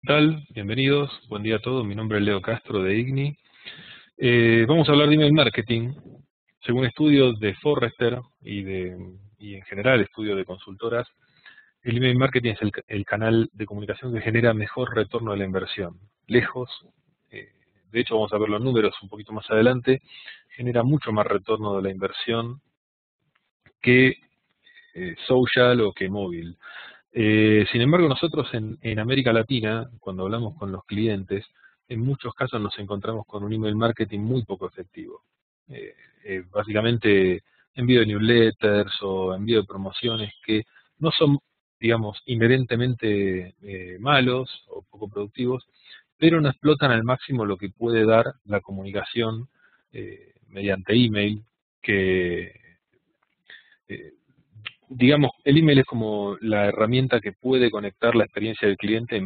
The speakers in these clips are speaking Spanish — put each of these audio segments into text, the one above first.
¿Qué tal? Bienvenidos, buen día a todos. Mi nombre es Leo Castro de IGNI. Vamos a hablar de email marketing. Según estudios de Forrester y en general estudios de consultoras, el email marketing es el canal de comunicación que genera mejor retorno de la inversión. Lejos, eh, de hecho vamos a ver los números un poquito más adelante, genera mucho más retorno de la inversión que social o que móvil. Sin embargo, nosotros en América Latina, cuando hablamos con los clientes, en muchos casos nos encontramos con un email marketing muy poco efectivo. Básicamente, envío de newsletters o envío de promociones que no son, digamos, inherentemente malos o poco productivos, pero no explotan al máximo lo que puede dar la comunicación mediante email, que eh, digamos, el email es como la herramienta que puede conectar la experiencia del cliente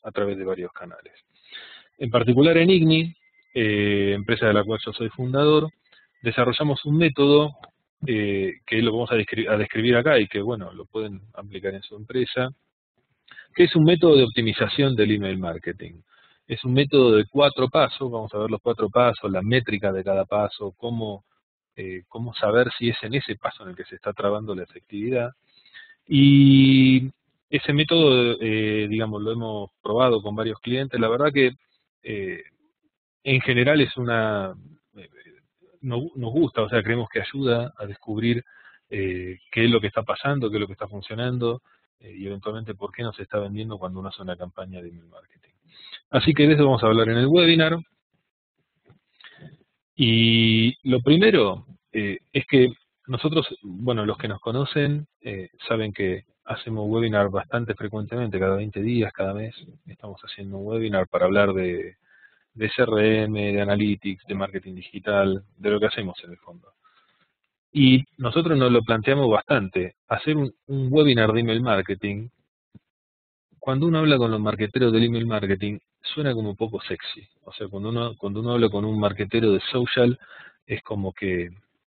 a través de varios canales. En particular en IGNI, empresa de la cual yo soy fundador, desarrollamos un método que lo vamos a describir acá y que, bueno, lo pueden aplicar en su empresa, que es un método de optimización del email marketing. Es un método de 4 pasos, vamos a ver los 4 pasos, la métrica de cada paso, cómo saber si es en ese paso en el que se está trabando la efectividad. Y ese método, digamos, lo hemos probado con varios clientes. La verdad que eh, en general eh, nos gusta, o sea, creemos que ayuda a descubrir qué es lo que está pasando, qué es lo que está funcionando y eventualmente por qué no se está vendiendo cuando uno hace una campaña de email marketing. Así que de eso vamos a hablar en el webinar. Y lo primero es que nosotros, bueno, los que nos conocen saben que hacemos webinar bastante frecuentemente, cada 20 días, cada mes, estamos haciendo un webinar para hablar de CRM, de Analytics, de marketing digital, de lo que hacemos en el fondo. Y nosotros nos lo planteamos bastante, hacer un webinar de email marketing. Cuando uno habla con los marketeros del email marketing, suena como un poco sexy. O sea, cuando uno habla con un marketero de social, es como que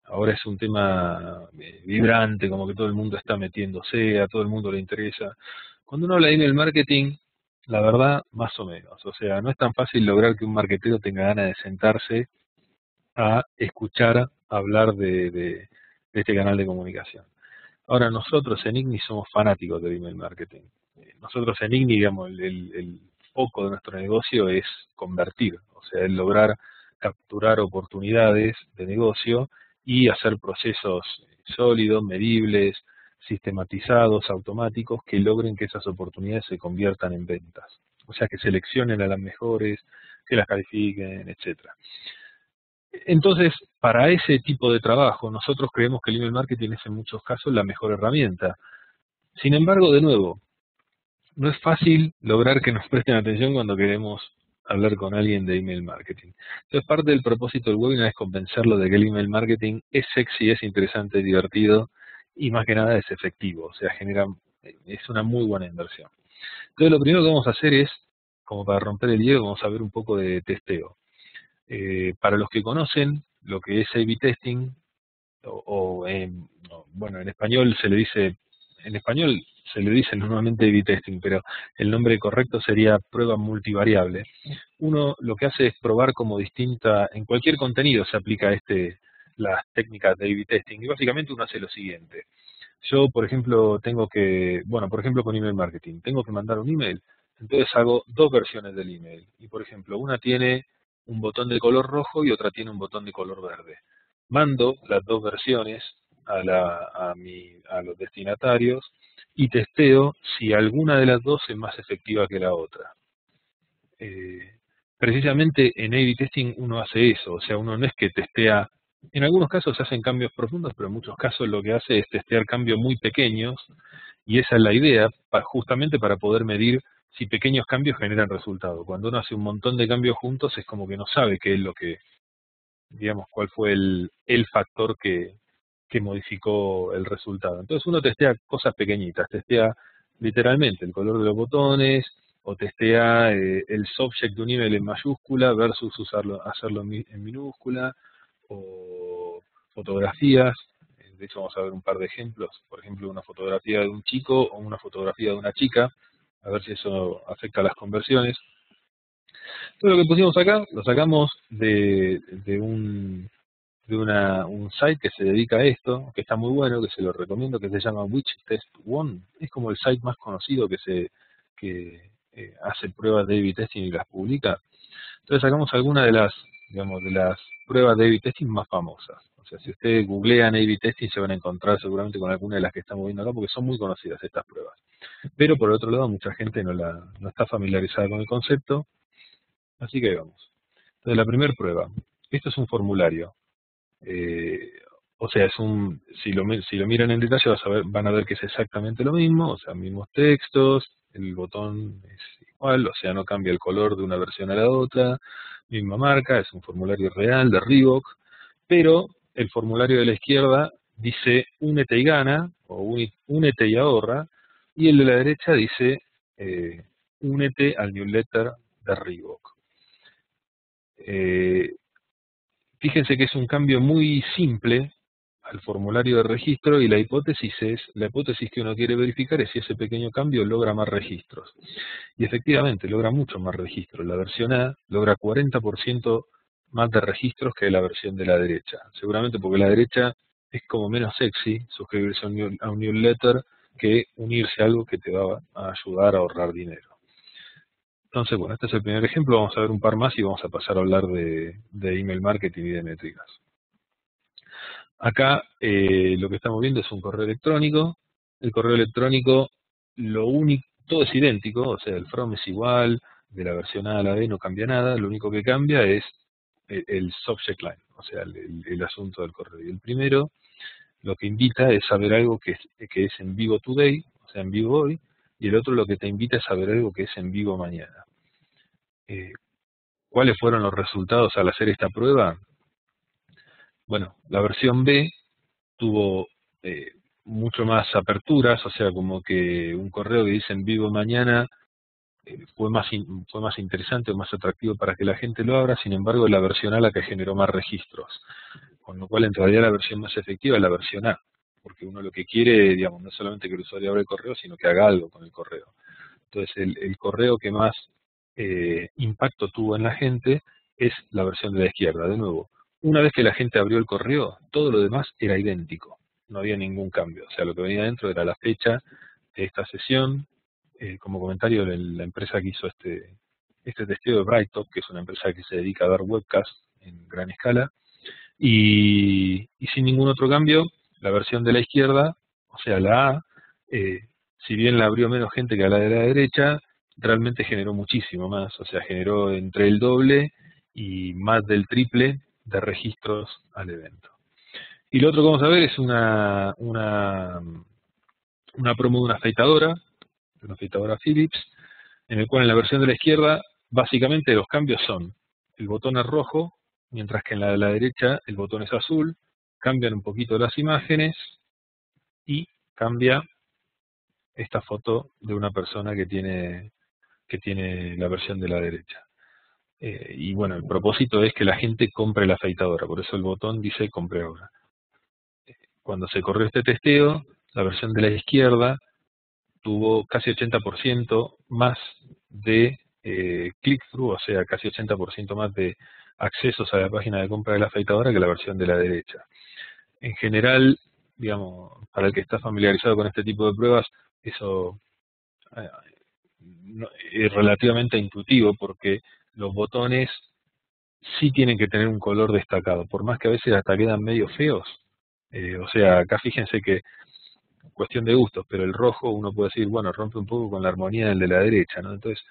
ahora es un tema vibrante, como que todo el mundo está metiéndose, a todo el mundo le interesa. Cuando uno habla de email marketing, la verdad, más o menos. O sea, no es tan fácil lograr que un marketero tenga ganas de sentarse a escuchar hablar de este canal de comunicación. Ahora, nosotros en IGNI somos fanáticos del email marketing. Nosotros en IGNI, digamos, el foco de nuestro negocio es convertir, o sea, el lograr capturar oportunidades de negocio y hacer procesos sólidos, medibles, sistematizados, automáticos, que logren que esas oportunidades se conviertan en ventas. O sea, que seleccionen a las mejores, que las califiquen, etcétera. Entonces, para ese tipo de trabajo, nosotros creemos que el email marketing es en muchos casos la mejor herramienta. Sin embargo, de nuevo, no es fácil lograr que nos presten atención cuando queremos hablar con alguien de email marketing. Entonces, parte del propósito del webinar es convencerlo de que el email marketing es sexy, es interesante, es divertido y más que nada es efectivo, o sea, es una muy buena inversión. Entonces, lo primero que vamos a hacer es, como para romper el hielo, vamos a ver un poco de testeo. Para los que conocen lo que es A/B testing, bueno, en español se le dice normalmente A/B testing, pero el nombre correcto sería prueba multivariable. Uno lo que hace es probar como en cualquier contenido se aplica las técnicas de A/B testing, y básicamente uno hace lo siguiente. Yo, por ejemplo, por ejemplo con email marketing, tengo que mandar un email, entonces hago 2 versiones del email. Y, por ejemplo, una tiene un botón de color rojo y otra tiene un botón de color verde. Mando las 2 versiones a los destinatarios y testeo si alguna de las dos es más efectiva que la otra. Precisamente en A/B testing uno hace eso, o sea, uno no es que testea, en algunos casos se hacen cambios profundos, pero en muchos casos lo que hace es testear cambios muy pequeños, y esa es la idea, justamente para poder medir si pequeños cambios generan resultado. Cuando uno hace un montón de cambios juntos es como que no sabe qué es lo que, digamos, cuál fue el factor que modificó el resultado. Entonces uno testea cosas pequeñitas, testea literalmente el color de los botones, o testea el subject de un email en mayúscula versus hacerlo en minúscula, o fotografías. De hecho vamos a ver un par de ejemplos, por ejemplo una fotografía de un chico o una fotografía de una chica. a ver si eso afecta a las conversiones. Todo lo que pusimos acá lo sacamos de un site que se dedica a esto, que está muy bueno, que se lo recomiendo, que se llama Witch Test One. Es como el site más conocido que hace pruebas de A/B testing y las publica. Entonces sacamos algunas de las, digamos, de las pruebas de A/B testing más famosas. O sea, si ustedes googlean A/B testing se van a encontrar seguramente con alguna de las que estamos viendo acá, porque son muy conocidas estas pruebas. Pero por otro lado, mucha gente no está familiarizada con el concepto, así que ahí vamos. Entonces la primera prueba, esto es un formulario. Eh, o sea, si lo miran en detalle van a ver que es exactamente lo mismo, o sea, mismos textos, el botón es igual, o sea, no cambia el color de una versión a la otra, misma marca, es un formulario real de Reebok, pero el formulario de la izquierda dice únete y gana, o únete y ahorra, y el de la derecha dice únete al newsletter de Reebok. Fíjense que es un cambio muy simple al formulario de registro y la hipótesis que uno quiere verificar es si ese pequeño cambio logra más registros. Y efectivamente logra mucho más registros. La versión A logra 40% más de registros que la versión de la derecha. Seguramente porque la derecha es como menos sexy suscribirse a un newsletter que unirse a algo que te va a ayudar a ahorrar dinero. Entonces, bueno, este es el primer ejemplo, vamos a ver un par más y vamos a pasar a hablar de email marketing y de métricas. Acá lo que estamos viendo es un correo electrónico. El correo electrónico, todo es idéntico, o sea, el from es igual, de la versión A a la B no cambia nada, lo único que cambia es el subject line, o sea, el asunto del correo. Y el primero lo que invita es saber algo que es en vivo today, o sea, en vivo hoy, y el otro lo que te invita es saber algo que es en vivo mañana. ¿Cuáles fueron los resultados al hacer esta prueba? Bueno, la versión B tuvo mucho más aperturas, o sea, como que un correo que dice en vivo mañana fue más interesante o más atractivo para que la gente lo abra, sin embargo la versión A la que generó más registros, con lo cual en realidad la versión más efectiva es la versión A, porque uno lo que quiere, digamos, no es solamente que el usuario abra el correo, sino que haga algo con el correo. Entonces el correo que más impacto tuvo en la gente es la versión de la izquierda. De nuevo, una vez que la gente abrió el correo, todo lo demás era idéntico, no había ningún cambio. O sea, lo que venía dentro era la fecha de esta sesión, como comentario de la empresa que hizo este testeo de BrightTalk, que es una empresa que se dedica a dar webcast en gran escala, y sin ningún otro cambio, la versión de la izquierda, o sea, la A, si bien la abrió menos gente que a la de la derecha, realmente generó muchísimo más, o sea, generó entre el doble y más del triple de registros al evento. Y lo otro que vamos a ver es una promo de una afeitadora Philips, en el cual en la versión de la izquierda, básicamente los cambios son, el botón es rojo, mientras que en la de la derecha el botón es azul, cambian un poquito las imágenes y cambia esta foto de una persona que tiene la versión de la derecha. Y bueno, el propósito es que la gente compre la afeitadora, por eso el botón dice compre ahora. Cuando se corrió este testeo, la versión de la izquierda tuvo casi 80% más de click-through, o sea, casi 80% más de accesos a la página de compra de la afeitadora que la versión de la derecha. En general, digamos, para el que está familiarizado con este tipo de pruebas, eso es relativamente intuitivo porque los botones sí tienen que tener un color destacado, por más que a veces hasta quedan medio feos. O sea, acá fíjense que cuestión de gustos, pero el rojo uno puede decir, bueno, rompe un poco con la armonía del de la derecha, ¿no? Entonces,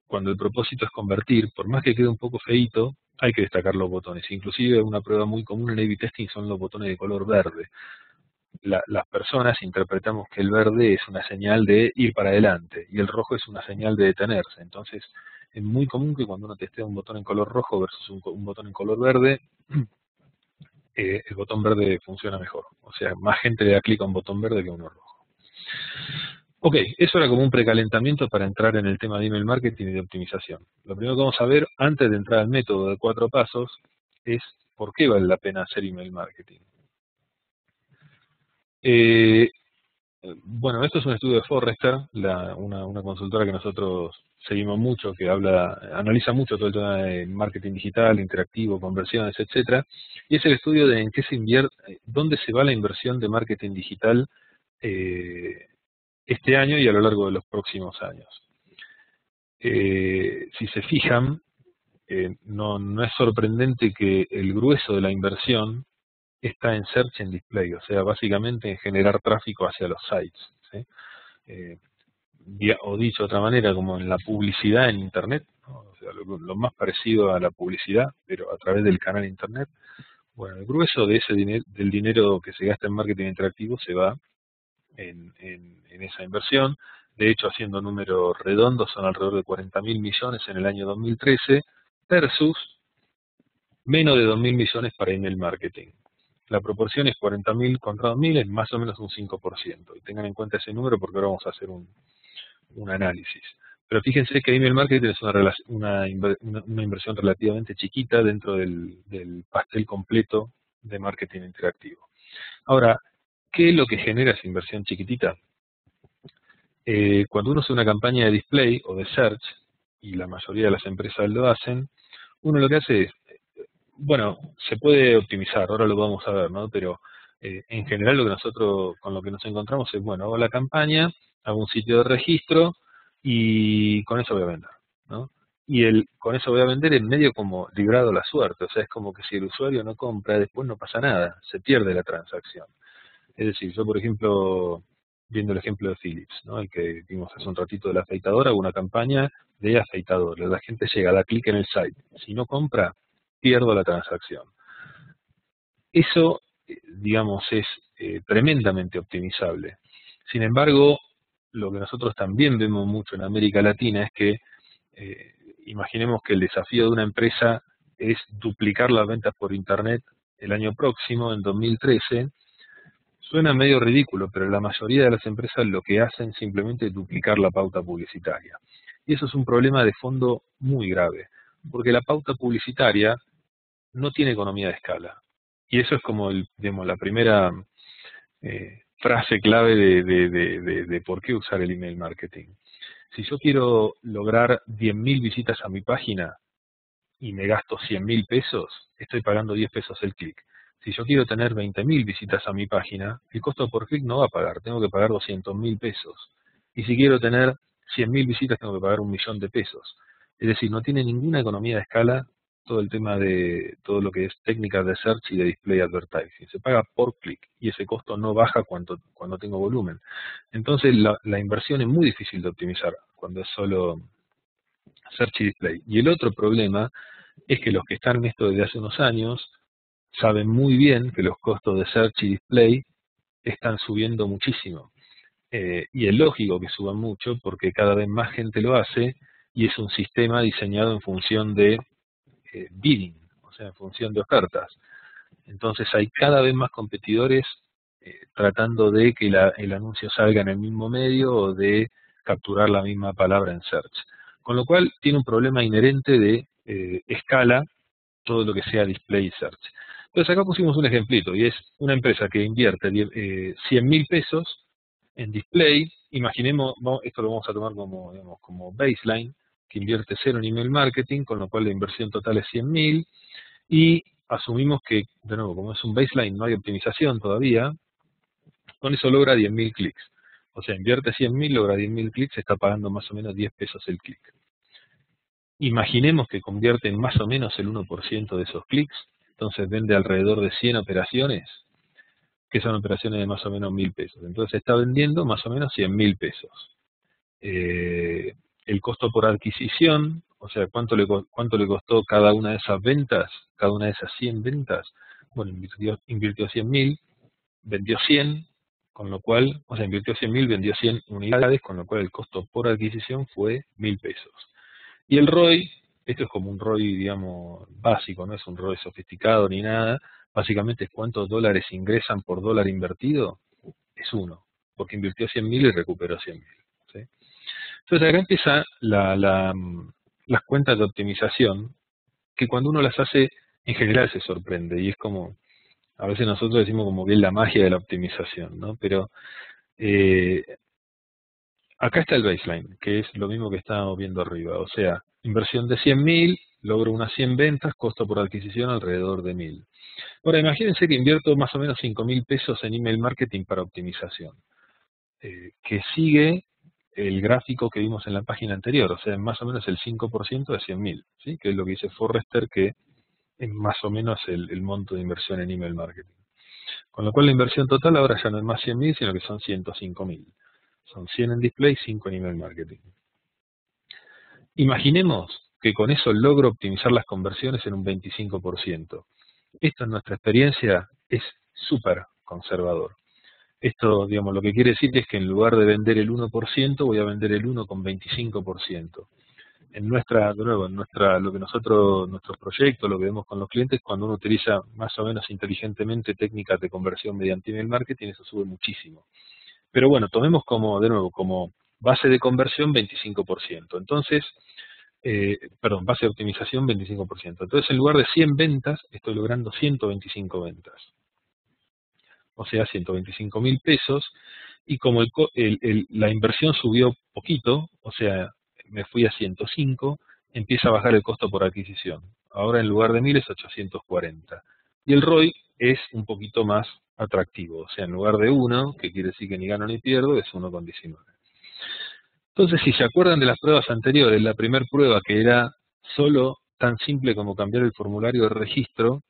cuando el propósito es convertir, por más que quede un poco feíto, hay que destacar los botones. Inclusive una prueba muy común en A/B testing son los botones de color verde. Las personas interpretamos que el verde es una señal de ir para adelante y el rojo es una señal de detenerse. Entonces, es muy común que cuando uno testea un botón en color rojo versus un botón en color verde, el botón verde funciona mejor. O sea, más gente le da clic a un botón verde que a uno rojo. Ok, eso era como un precalentamiento para entrar en el tema de email marketing y de optimización. Lo primero que vamos a ver antes de entrar al método de 4 pasos es por qué vale la pena hacer email marketing. Bueno, esto es un estudio de Forrester, una consultora que nosotros seguimos mucho, que analiza mucho todo el tema de marketing digital, interactivo, conversiones, etcétera, y es el estudio de en qué se invierte, dónde se va la inversión de marketing digital este año y a lo largo de los próximos años. Si se fijan, no es sorprendente que el grueso de la inversión está en Search and Display, o sea, básicamente en generar tráfico hacia los sites, ¿sí? Eh, o dicho de otra manera, como en la publicidad en Internet, ¿no? O sea, lo más parecido a la publicidad, pero a través del canal Internet. Bueno, el grueso de ese del dinero que se gasta en marketing interactivo se va en esa inversión. De hecho, haciendo números redondos, son alrededor de 40.000 millones en el año 2013 versus menos de 2.000 millones para email marketing. La proporción es 40.000 contra 2.000, es más o menos un 5%. Y tengan en cuenta ese número porque ahora vamos a hacer un análisis. Pero fíjense que email marketing es una inversión relativamente chiquita dentro del pastel completo de marketing interactivo. Ahora, ¿qué es lo que genera esa inversión chiquitita? Cuando uno hace una campaña de display o de search, y la mayoría de las empresas lo hacen, uno lo que hace es, bueno, se puede optimizar, ahora lo vamos a ver, ¿no? Pero en general con lo que nos encontramos es, bueno, hago la campaña, hago un sitio de registro y con eso voy a vender, ¿no? Y con eso voy a vender en medio como librado a la suerte, o sea, es como que si el usuario no compra, después no pasa nada, se pierde la transacción. Es decir, yo por ejemplo, viendo el ejemplo de Philips, ¿no? El que vimos hace un ratito de la afeitadora, hago una campaña de afeitador, la gente llega, da clic en el site, si no compra, pierdo la transacción. Eso, digamos, es tremendamente optimizable. Sin embargo, lo que nosotros también vemos mucho en América Latina es que imaginemos que el desafío de una empresa es duplicar las ventas por Internet el año próximo, en 2013. Suena medio ridículo, pero la mayoría de las empresas lo que hacen simplemente es duplicar la pauta publicitaria. Y eso es un problema de fondo muy grave, porque la pauta publicitaria no tiene economía de escala. Y eso es como, digamos, la primera frase clave de por qué usar el email marketing. Si yo quiero lograr 10.000 visitas a mi página y me gasto 100.000 pesos, estoy pagando 10 pesos el clic. Si yo quiero tener 20.000 visitas a mi página, el costo por clic no va a pagar, tengo que pagar 200.000 pesos. Y si quiero tener 100.000 visitas, tengo que pagar 1.000.000 de pesos. Es decir, no tiene ninguna economía de escala todo el tema de todo lo que es técnicas de search y de display advertising. Se paga por clic y ese costo no baja cuando tengo volumen. Entonces la inversión es muy difícil de optimizar cuando es solo search y display. Y el otro problema es que los que están en esto desde hace unos años saben muy bien que los costos de search y display están subiendo muchísimo. Y es lógico que suban mucho porque cada vez más gente lo hace y es un sistema diseñado en función de bidding, o sea, en función de ofertas. Entonces hay cada vez más competidores tratando de que el anuncio salga en el mismo medio o de capturar la misma palabra en search. Con lo cual tiene un problema inherente de escala todo lo que sea display y search. Entonces acá pusimos un ejemplito y es una empresa que invierte 100.000 pesos en display. Imaginemos, esto lo vamos a tomar como, digamos, como baseline, que invierte cero en email marketing, con lo cual la inversión total es 100.000 y asumimos que, de nuevo, como es un baseline, no hay optimización todavía, con eso logra 10.000 clics. O sea, invierte 100.000, logra 10.000 clics, está pagando más o menos 10 pesos el clic. Imaginemos que convierte en más o menos el 1% de esos clics, entonces vende alrededor de 100 operaciones, que son operaciones de más o menos 1.000 pesos. Entonces está vendiendo más o menos 100.000 pesos. El costo por adquisición, o sea, cuánto le costó cada una de esas ventas, cada una de esas 100 ventas, bueno, invirtió 100.000, vendió 100, con lo cual, o sea, invirtió 100.000, vendió 100 unidades, con lo cual el costo por adquisición fue 1.000 pesos. Y el ROI, esto es como un ROI, digamos, básico, no es un ROI sofisticado ni nada, básicamente es cuántos dólares ingresan por dólar invertido, es 1, porque invirtió 100.000 y recuperó 100.000. ¿Sí? Entonces acá empieza las cuentas de optimización, que cuando uno las hace, en general se sorprende, y es como, a veces nosotros decimos como bien la magia de la optimización, ¿no? Pero Eh, Acá está el baseline, que es lo mismo que estábamos viendo arriba. O sea, inversión de 100.000, logro unas 100 ventas, costo por adquisición alrededor de 1.000. Ahora, imagínense que invierto más o menos 5.000 pesos en email marketing para optimización, que sigue el gráfico que vimos en la página anterior, o sea, más o menos el 5% de 100.000, ¿sí? Que es lo que dice Forrester, que es más o menos el monto de inversión en email marketing. Con lo cual la inversión total ahora ya no es más 100.000, sino que son 105.000. Son 100 en display, 5 en email marketing. Imaginemos que con eso logro optimizar las conversiones en un 25%. Esto en nuestra experiencia es súper conservador. Esto, digamos, lo que quiere decir es que en lugar de vender el 1%, voy a vender el 1,25%. En nuestra, de nuevo, lo que nuestros proyectos, lo que vemos con los clientes, cuando uno utiliza más o menos inteligentemente técnicas de conversión mediante email marketing, eso sube muchísimo. Pero bueno, tomemos como, de nuevo, como base de conversión 25%. Entonces, base de optimización 25%. Entonces, en lugar de 100 ventas, estoy logrando 125 ventas. O sea, 125.000 pesos. Y como la inversión subió poquito, o sea, me fui a 105, empieza a bajar el costo por adquisición. Ahora en lugar de 1.000 es 840. Y el ROI es un poquito más atractivo. O sea, en lugar de 1, que quiere decir que ni gano ni pierdo, es 1,19. Entonces, si se acuerdan de las pruebas anteriores, la primera prueba que era solo tan simple como cambiar el formulario de registro,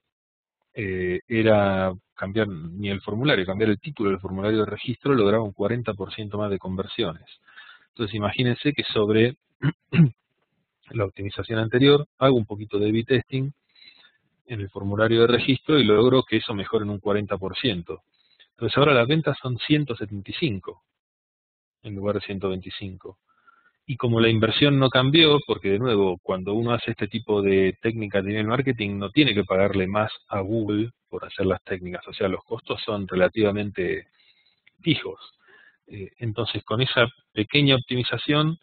era cambiar ni el formulario, cambiar el título del formulario de registro, lograba un 40% más de conversiones. Entonces, imagínense que sobre la optimización anterior, hago un poquito de A/B testing en el formulario de registro y logro que eso mejore en un 40%. Entonces, ahora las ventas son 175 en lugar de 125. Y como la inversión no cambió, porque de nuevo, cuando uno hace este tipo de técnicas de email marketing, no tiene que pagarle más a Google por hacer las técnicas, o sea, los costos son relativamente fijos. Entonces, con esa pequeña optimización,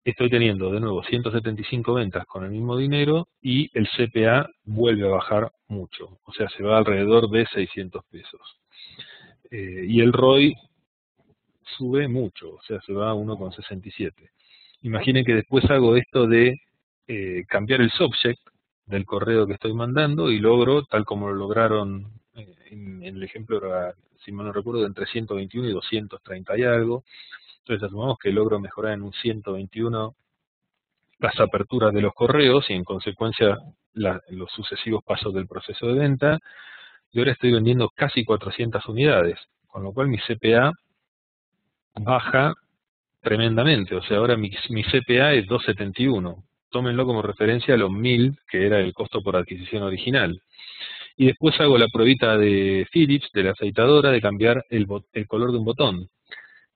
estoy teniendo de nuevo 175 ventas con el mismo dinero y el CPA vuelve a bajar mucho, o sea, se va alrededor de 600 pesos. Y el ROI sube mucho, o sea, se va a 1,67. Imaginen que después hago esto de cambiar el subject del correo que estoy mandando y logro, tal como lo lograron en el ejemplo, si mal no recuerdo, entre 121 y 230 y algo. Entonces asumamos que logro mejorar en un 121 las aperturas de los correos y en consecuencia los sucesivos pasos del proceso de venta. Y ahora estoy vendiendo casi 400 unidades, con lo cual mi CPA baja tremendamente. O sea, ahora mi CPA es 271. Tómenlo como referencia a los 1.000, que era el costo por adquisición original. Y después hago la pruebita de Philips, de la aceitadora, de cambiar el color de un botón.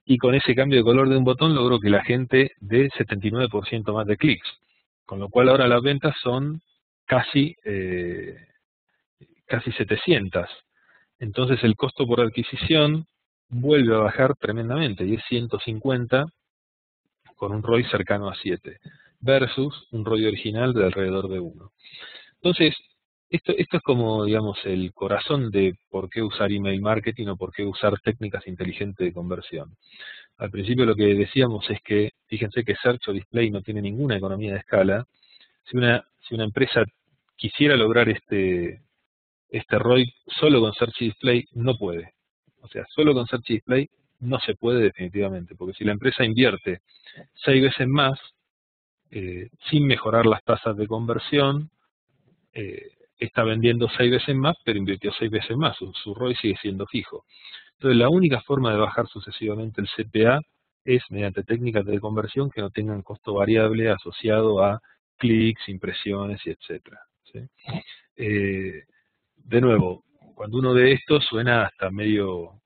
Y con ese cambio de color de un botón logro que la gente dé 79% más de clics. Con lo cual ahora las ventas son casi 700. Entonces el costo por adquisición vuelve a bajar tremendamente y es 150 con un ROI cercano a 7 versus un ROI original de alrededor de 1. Entonces, esto es como, digamos, el corazón de por qué usar email marketing o por qué usar técnicas inteligentes de conversión. Al principio lo que decíamos es que, fíjense que Search o Display no tiene ninguna economía de escala. Si una empresa quisiera lograr este ROI solo con Search y Display, no puede. O sea, solo con Search y Display no se puede definitivamente, porque si la empresa invierte 6 veces más, sin mejorar las tasas de conversión, está vendiendo 6 veces más, pero invirtió 6 veces más, su ROI sigue siendo fijo. Entonces, la única forma de bajar sucesivamente el CPA es mediante técnicas de conversión que no tengan costo variable asociado a clics, impresiones y etcétera, ¿sí? De nuevo, cuando uno ve esto suena hasta medio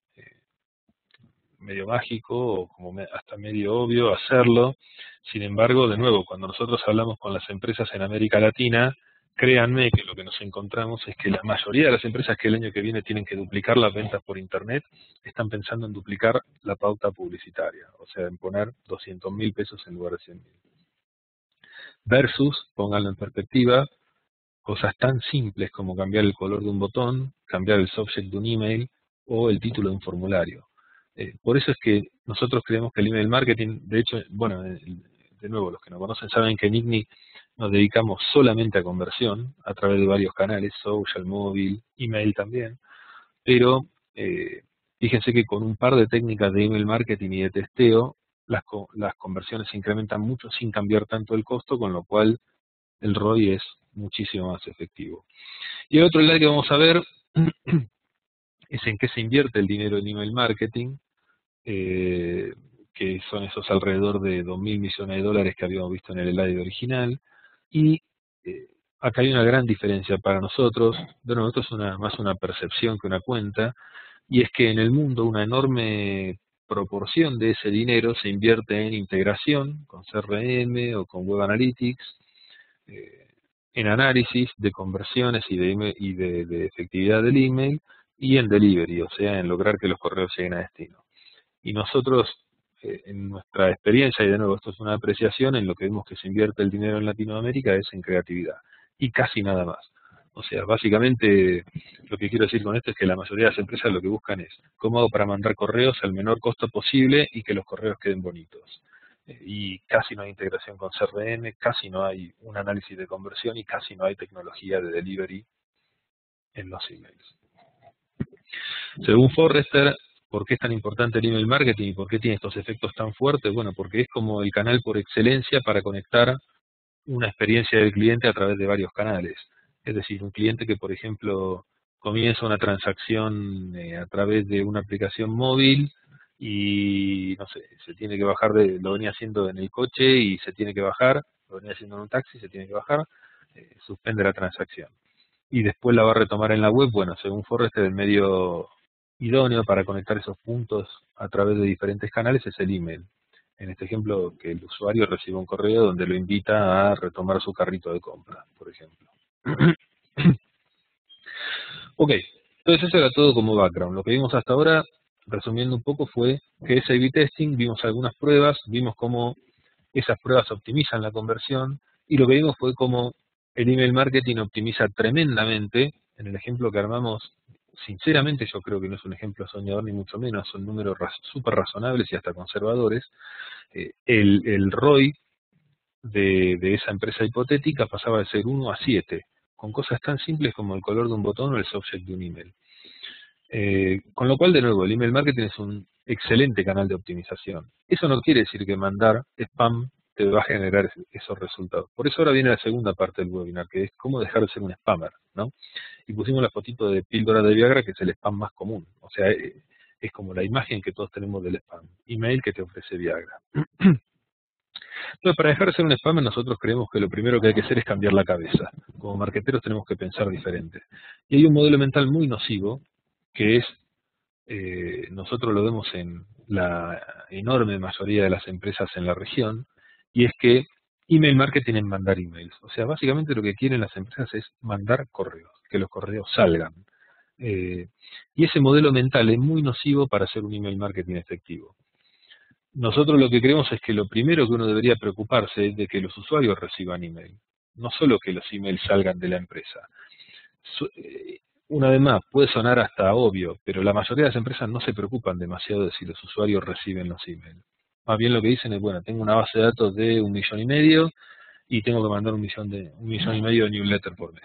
mágico o como hasta medio obvio hacerlo. Sin embargo, de nuevo, cuando nosotros hablamos con las empresas en América Latina, créanme que lo que nos encontramos es que la mayoría de las empresas que el año que viene tienen que duplicar las ventas por Internet, están pensando en duplicar la pauta publicitaria, o sea, en poner 200.000 pesos en lugar de 100.000. Versus, pónganlo en perspectiva, cosas tan simples como cambiar el color de un botón, cambiar el subject de un email o el título de un formulario. Por eso es que nosotros creemos que el email marketing, de hecho, bueno, de nuevo, los que nos conocen saben que en IGNI nos dedicamos solamente a conversión a través de varios canales, social, móvil, email también, pero fíjense que con un par de técnicas de email marketing y de testeo, las conversiones se incrementan mucho sin cambiar tanto el costo, con lo cual el ROI es muchísimo más efectivo. Y el otro lado que vamos a ver es en qué se invierte el dinero en email marketing, que son esos alrededor de 2.000 millones de dólares que habíamos visto en el slide original. Y acá hay una gran diferencia para nosotros. De nuevo, esto es más una percepción que una cuenta, y es que en el mundo una enorme proporción de ese dinero se invierte en integración con CRM o con Web Analytics, eh, en análisis de conversiones y de efectividad del email, y en delivery, o sea, en lograr que los correos lleguen a destino. Y nosotros, en nuestra experiencia, y de nuevo esto es una apreciación, en lo que vemos que se invierte el dinero en Latinoamérica es en creatividad, y casi nada más. O sea, básicamente lo que quiero decir con esto es que la mayoría de las empresas lo que buscan es cómo hago para mandar correos al menor costo posible y que los correos queden bonitos. Y casi no hay integración con CRM, casi no hay un análisis de conversión y casi no hay tecnología de delivery en los emails. Según Forrester, ¿por qué es tan importante el email marketing y por qué tiene estos efectos tan fuertes? Bueno, porque es como el canal por excelencia para conectar una experiencia del cliente a través de varios canales. Es decir, un cliente que, por ejemplo, comienza una transacción a través de una aplicación móvil y, no sé, se tiene que bajar, lo venía haciendo en el coche y se tiene que bajar, lo venía haciendo en un taxi, se tiene que bajar, suspende la transacción. Y después la va a retomar en la web. Bueno, según Forrester, el medio idóneo para conectar esos puntos a través de diferentes canales es el email. En este ejemplo, que el usuario reciba un correo donde lo invita a retomar su carrito de compra, por ejemplo. Ok, entonces eso era todo como background. Lo que vimos hasta ahora, resumiendo un poco, fue que es A/B testing, vimos algunas pruebas, vimos cómo esas pruebas optimizan la conversión, y lo que vimos fue cómo el email marketing optimiza tremendamente. En el ejemplo que armamos, sinceramente yo creo que no es un ejemplo soñador ni mucho menos, son números súper razonables y hasta conservadores. El ROI de esa empresa hipotética pasaba de ser 1 a 7, con cosas tan simples como el color de un botón o el subject de un email. Con lo cual, de nuevo, el email marketing es un excelente canal de optimización. Eso no quiere decir que mandar spam te va a generar esos resultados. Por eso ahora viene la segunda parte del webinar, que es cómo dejar de ser un spammer, ¿no? Y pusimos la fotito de píldora de Viagra, que es el spam más común. O sea, es como la imagen que todos tenemos del spam. Email que te ofrece Viagra. Entonces, para dejar de ser un spammer, nosotros creemos que lo primero que hay que hacer es cambiar la cabeza. Como marqueteros tenemos que pensar diferente. Y hay un modelo mental muy nocivo, que es, nosotros lo vemos en la enorme mayoría de las empresas en la región, y es que email marketing es mandar emails. O sea, básicamente lo que quieren las empresas es mandar correos, que los correos salgan. Eh, y ese modelo mental es muy nocivo para hacer un email marketing efectivo. Nosotros lo que creemos es que lo primero que uno debería preocuparse es de que los usuarios reciban email, no solo que los emails salgan de la empresa. Una vez más, puede sonar hasta obvio, pero la mayoría de las empresas no se preocupan demasiado de si los usuarios reciben los emails. Más bien lo que dicen es, bueno, tengo una base de datos de 1,5 millones y tengo que mandar 1,5 millones de newsletter por mes.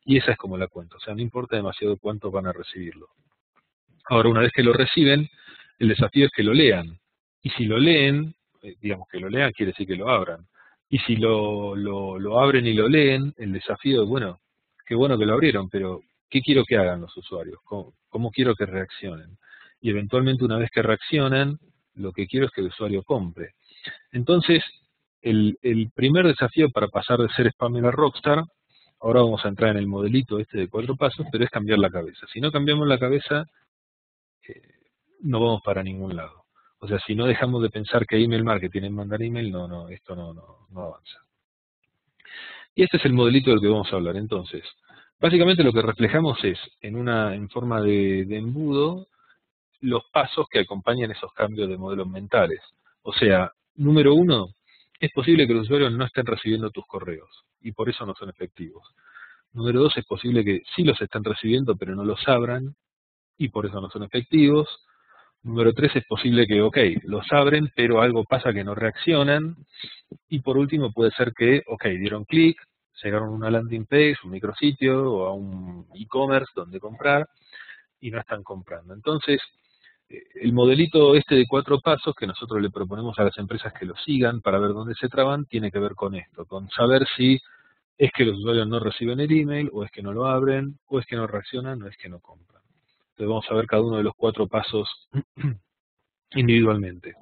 Y esa es como la cuenta, o sea, no importa demasiado cuántos van a recibirlo. Ahora, una vez que lo reciben, el desafío es que lo lean. Y si lo leen, digamos que lo lean quiere decir que lo abran. Y si lo abren y lo leen, el desafío es, bueno, qué bueno que lo abrieron, pero ¿qué quiero que hagan los usuarios? ¿Cómo quiero que reaccionen? Y eventualmente una vez que reaccionan, lo que quiero es que el usuario compre. Entonces, el primer desafío para pasar de ser spammer a rockstar, ahora vamos a entrar en el modelito este de 4 pasos, pero es cambiar la cabeza. Si no cambiamos la cabeza, no vamos para ningún lado. O sea, si no dejamos de pensar que email marketing es mandar email, esto no avanza. Y este es el modelito del que vamos a hablar. Entonces, básicamente lo que reflejamos es, en forma de embudo, los pasos que acompañan esos cambios de modelos mentales. O sea, número 1, es posible que los usuarios no estén recibiendo tus correos, y por eso no son efectivos. Número 2, es posible que sí los estén recibiendo, pero no los abran, y por eso no son efectivos. Número 3, es posible que, ok, los abren, pero algo pasa que no reaccionan. Y por último puede ser que, ok, dieron clic, llegaron a una landing page, un micrositio o a un e-commerce donde comprar y no están comprando. Entonces, el modelito este de 4 pasos que nosotros le proponemos a las empresas que lo sigan para ver dónde se traban, tiene que ver con esto, con saber si es que los usuarios no reciben el email, o es que no lo abren, o es que no reaccionan, o es que no compran. Entonces vamos a ver cada uno de los 4 pasos individualmente.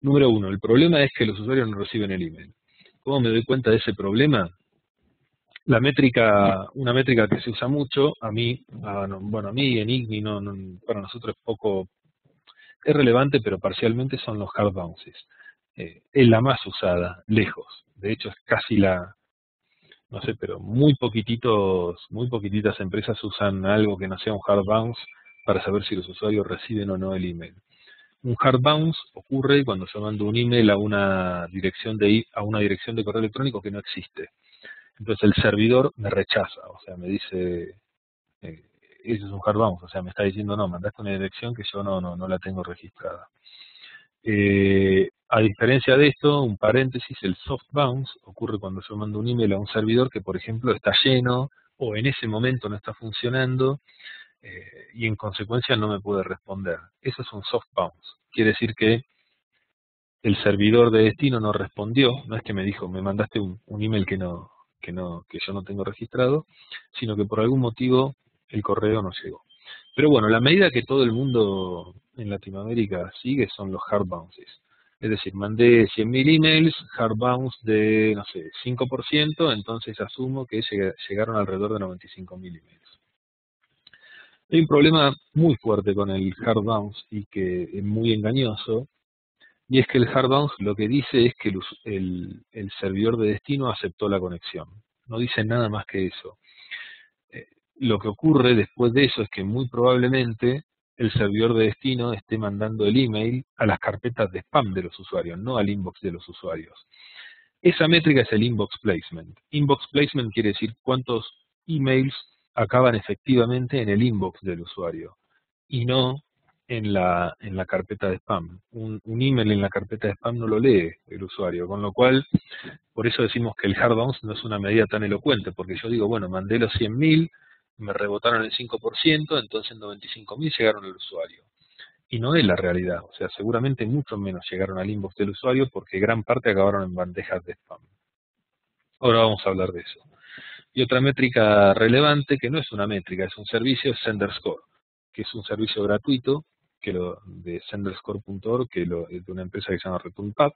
Número 1, el problema es que los usuarios no reciben el email. ¿Cómo me doy cuenta de ese problema? Una métrica que se usa mucho, a mí en IGNI para nosotros es relevante, pero parcialmente son los hard bounces. Es la más usada, lejos. De hecho, es casi no sé, pero muy poquititas empresas usan algo que no sea un hard bounce para saber si los usuarios reciben o no el email. Un hard bounce ocurre cuando yo mando un email a una dirección de correo electrónico que no existe. Entonces el servidor me rechaza, o sea, me dice, eso es un hard bounce, o sea, me está diciendo, no, mandaste una dirección que yo no la tengo registrada. A diferencia de esto, un paréntesis, el soft bounce ocurre cuando yo mando un email a un servidor que, por ejemplo, está lleno o en ese momento no está funcionando y en consecuencia no me puede responder. Eso es un soft bounce. Quiere decir que el servidor de destino no respondió, no es que me dijo, me mandaste un email que yo no tengo registrado, sino que por algún motivo el correo no llegó. Pero bueno, la medida que todo el mundo en Latinoamérica sigue son los hard bounces. Es decir, mandé 100.000 emails, hard bounce de, no sé, 5%, entonces asumo que llegaron alrededor de 95.000 emails. Hay un problema muy fuerte con el hard bounce y que es muy engañoso, y es que el hard bounce lo que dice es que el servidor de destino aceptó la conexión. No dice nada más que eso. Lo que ocurre después de eso es que muy probablemente el servidor de destino esté mandando el email a las carpetas de spam de los usuarios, no al inbox de los usuarios. Esa métrica es el inbox placement. Inbox placement quiere decir cuántos emails acaban efectivamente en el inbox del usuario y no en la carpeta de spam. Un email en la carpeta de spam no lo lee el usuario, con lo cual, por eso decimos que el hard bounce no es una medida tan elocuente, porque yo digo, bueno, mandé los 100.000, me rebotaron el 5%, entonces 95.000 llegaron al usuario. Y no es la realidad, o sea, seguramente mucho menos llegaron al inbox del usuario porque gran parte acabaron en bandejas de spam. Ahora vamos a hablar de eso. Y otra métrica relevante, que no es una métrica, es un servicio, es SenderScore, que es un servicio gratuito de senderscore.org, es de una empresa que se llama ReturnPub,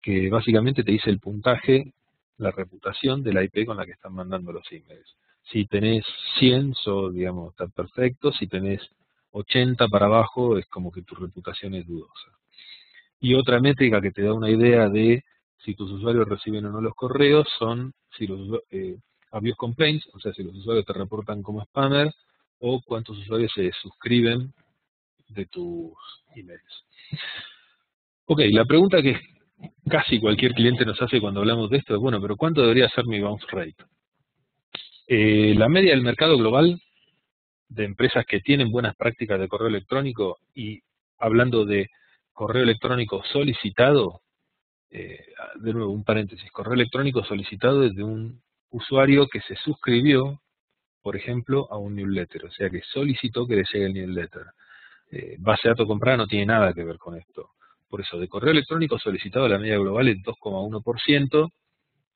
que básicamente te dice el puntaje, la reputación de la IP con la que están mandando los emails. Si tenés 100, digamos, está perfecto. Si tenés 80 para abajo, es como que tu reputación es dudosa. Y otra métrica que te da una idea de si tus usuarios reciben o no los correos son si los abuse complaints, o sea, si los usuarios te reportan como spammer, o cuántos usuarios se suscriben de tus emails. Ok, la pregunta que casi cualquier cliente nos hace cuando hablamos de esto es, bueno, pero ¿cuánto debería ser mi bounce rate? La media del mercado global de empresas que tienen buenas prácticas de correo electrónico, y hablando de correo electrónico solicitado, de nuevo un paréntesis, correo electrónico solicitado es de un usuario que se suscribió, por ejemplo, a un newsletter, o sea que solicitó que le llegue el newsletter. Base de datos comprada no tiene nada que ver con esto. Por eso, de correo electrónico solicitado, la media global es 2,1%.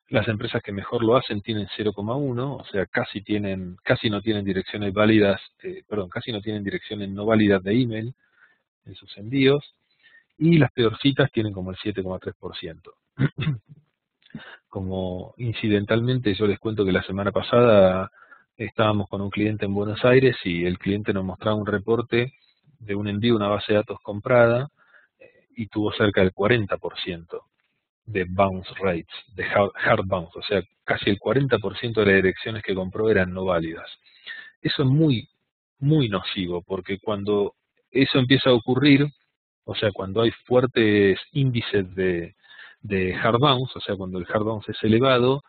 Las empresas que mejor lo hacen tienen 0,1, o sea, casi no tienen direcciones válidas, casi no tienen direcciones no válidas de email en sus envíos. Y las peorcitas tienen como el 7,3%. Como incidentalmente yo les cuento que la semana pasada estábamos con un cliente en Buenos Aires y el cliente nos mostraba un reporte de un envío a una base de datos comprada y tuvo cerca del 40% de bounce rates, de hard bounce, o sea, casi el 40% de las direcciones que compró eran no válidas. Eso es muy, muy nocivo, porque cuando eso empieza a ocurrir, o sea, cuando hay fuertes índices de hard bounce, o sea, cuando el hard bounce es elevado,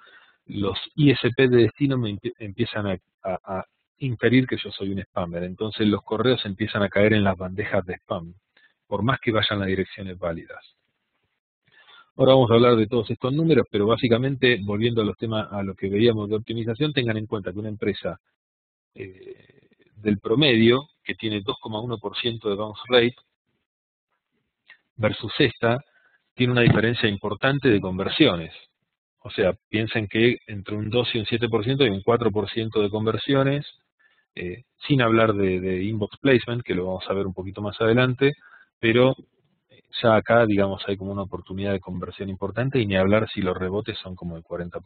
los ISP de destino me empiezan a inferir que yo soy un spammer. Entonces los correos empiezan a caer en las bandejas de spam. por más que vayan las direcciones válidas. Ahora vamos a hablar de todos estos números, pero básicamente, volviendo a los temas, a lo que veíamos de optimización, tengan en cuenta que una empresa del promedio, que tiene 2,1% de bounce rate, versus esta, tiene una diferencia importante de conversiones. O sea, piensen que entre un 2 y un 7% hay un 4% de conversiones, sin hablar de inbox placement, que lo vamos a ver un poquito más adelante, pero ya acá, digamos, hay como una oportunidad de conversión importante y ni hablar si los rebotes son como el 40%.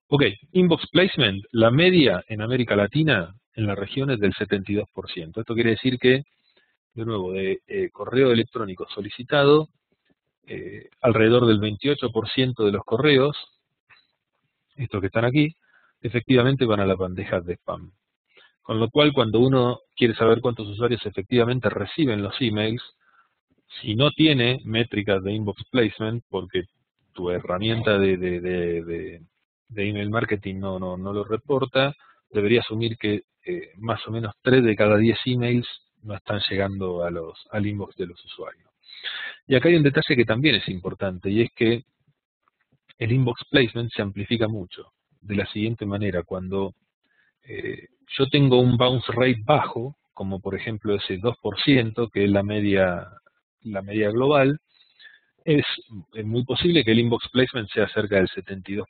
Ok, inbox placement, la media en América Latina en la región es del 72%. Esto quiere decir que, de nuevo, de correo electrónico solicitado, alrededor del 28% de los correos, estos que están aquí, efectivamente van a las bandejas de spam. Con lo cual, cuando uno quiere saber cuántos usuarios efectivamente reciben los emails, si no tiene métricas de inbox placement, porque tu herramienta de email marketing no lo reporta, debería asumir que más o menos 3 de cada 10 emails no están llegando al inbox de los usuarios. Y acá hay un detalle que también es importante, y es que el inbox placement se amplifica mucho. De la siguiente manera, cuando yo tengo un bounce rate bajo, como por ejemplo ese 2%, que es la media global, es muy posible que el inbox placement sea cerca del 72%.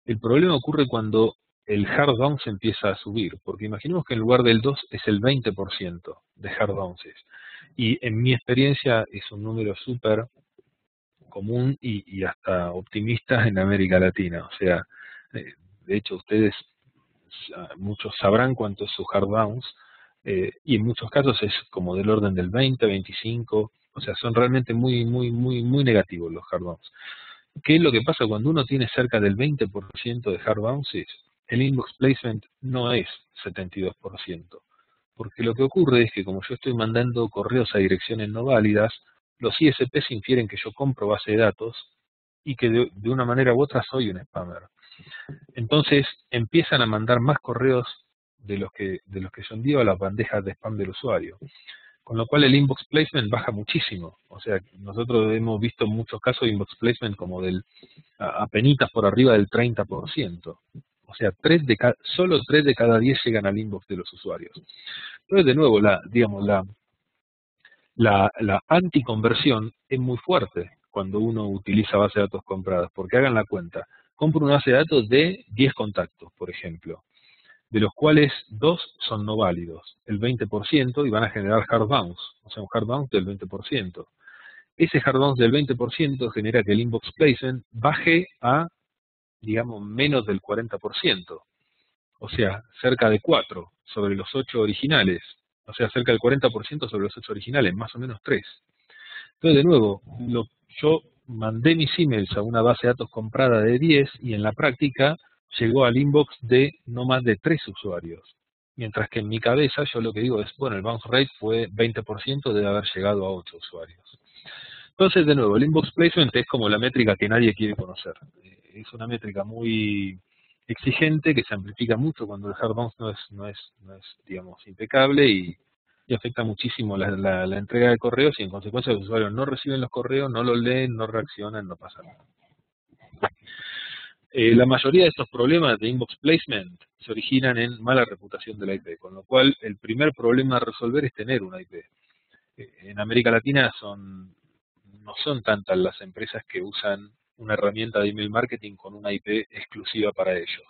El problema ocurre cuando el hard bounce empieza a subir, porque imaginemos que en lugar del 2 es el 20% de hard bounces. Y en mi experiencia es un número súper común y hasta optimista en América Latina. O sea, de hecho ustedes muchos sabrán cuánto es su hard bounce, y en muchos casos es como del orden del 20, 25, o sea, son realmente muy negativos los hard bounce. ¿Qué es lo que pasa cuando uno tiene cerca del 20% de hard bounces? El inbox placement no es 72%, porque lo que ocurre es que como yo estoy mandando correos a direcciones no válidas, los ISPs infieren que yo compro base de datos y que de una manera u otra soy un spammer. Entonces empiezan a mandar más correos de los que yo envío a las bandejas de spam del usuario. Con lo cual el inbox placement baja muchísimo. O sea, nosotros hemos visto en muchos casos inbox placement como apenitas por arriba del 30%. O sea, solo 3 de cada 10 llegan al inbox de los usuarios. Entonces, de nuevo, la anticonversión es muy fuerte cuando uno utiliza base de datos compradas, porque hagan la cuenta. Compro una base de datos de 10 contactos, por ejemplo, de los cuales 2 son no válidos, el 20%, y van a generar hard bounce, o sea, un hard bounce del 20%. Ese hard bounce del 20% genera que el inbox placement baje a, digamos, menos del 40%, o sea, cerca de 4 sobre los 8 originales, o sea, cerca del 40% sobre los 8 originales, más o menos 3. Entonces, de nuevo, yo mandé mis emails a una base de datos comprada de 10 y en la práctica llegó al inbox de no más de 3 usuarios. Mientras que en mi cabeza yo lo que digo es, bueno, el bounce rate fue 20%, debe haber llegado a 8 usuarios. Entonces, de nuevo, el inbox placement es como la métrica que nadie quiere conocer. Es una métrica muy exigente que se amplifica mucho cuando el hard bounce no es digamos, impecable y afecta muchísimo la entrega de correos y en consecuencia los usuarios no reciben los correos, no los leen, no reaccionan, no pasa nada. La mayoría de estos problemas de inbox placement se originan en mala reputación de la IP, con lo cual el primer problema a resolver es tener una IP. En América Latina no son tantas las empresas que usan una herramienta de email marketing con una IP exclusiva para ellos.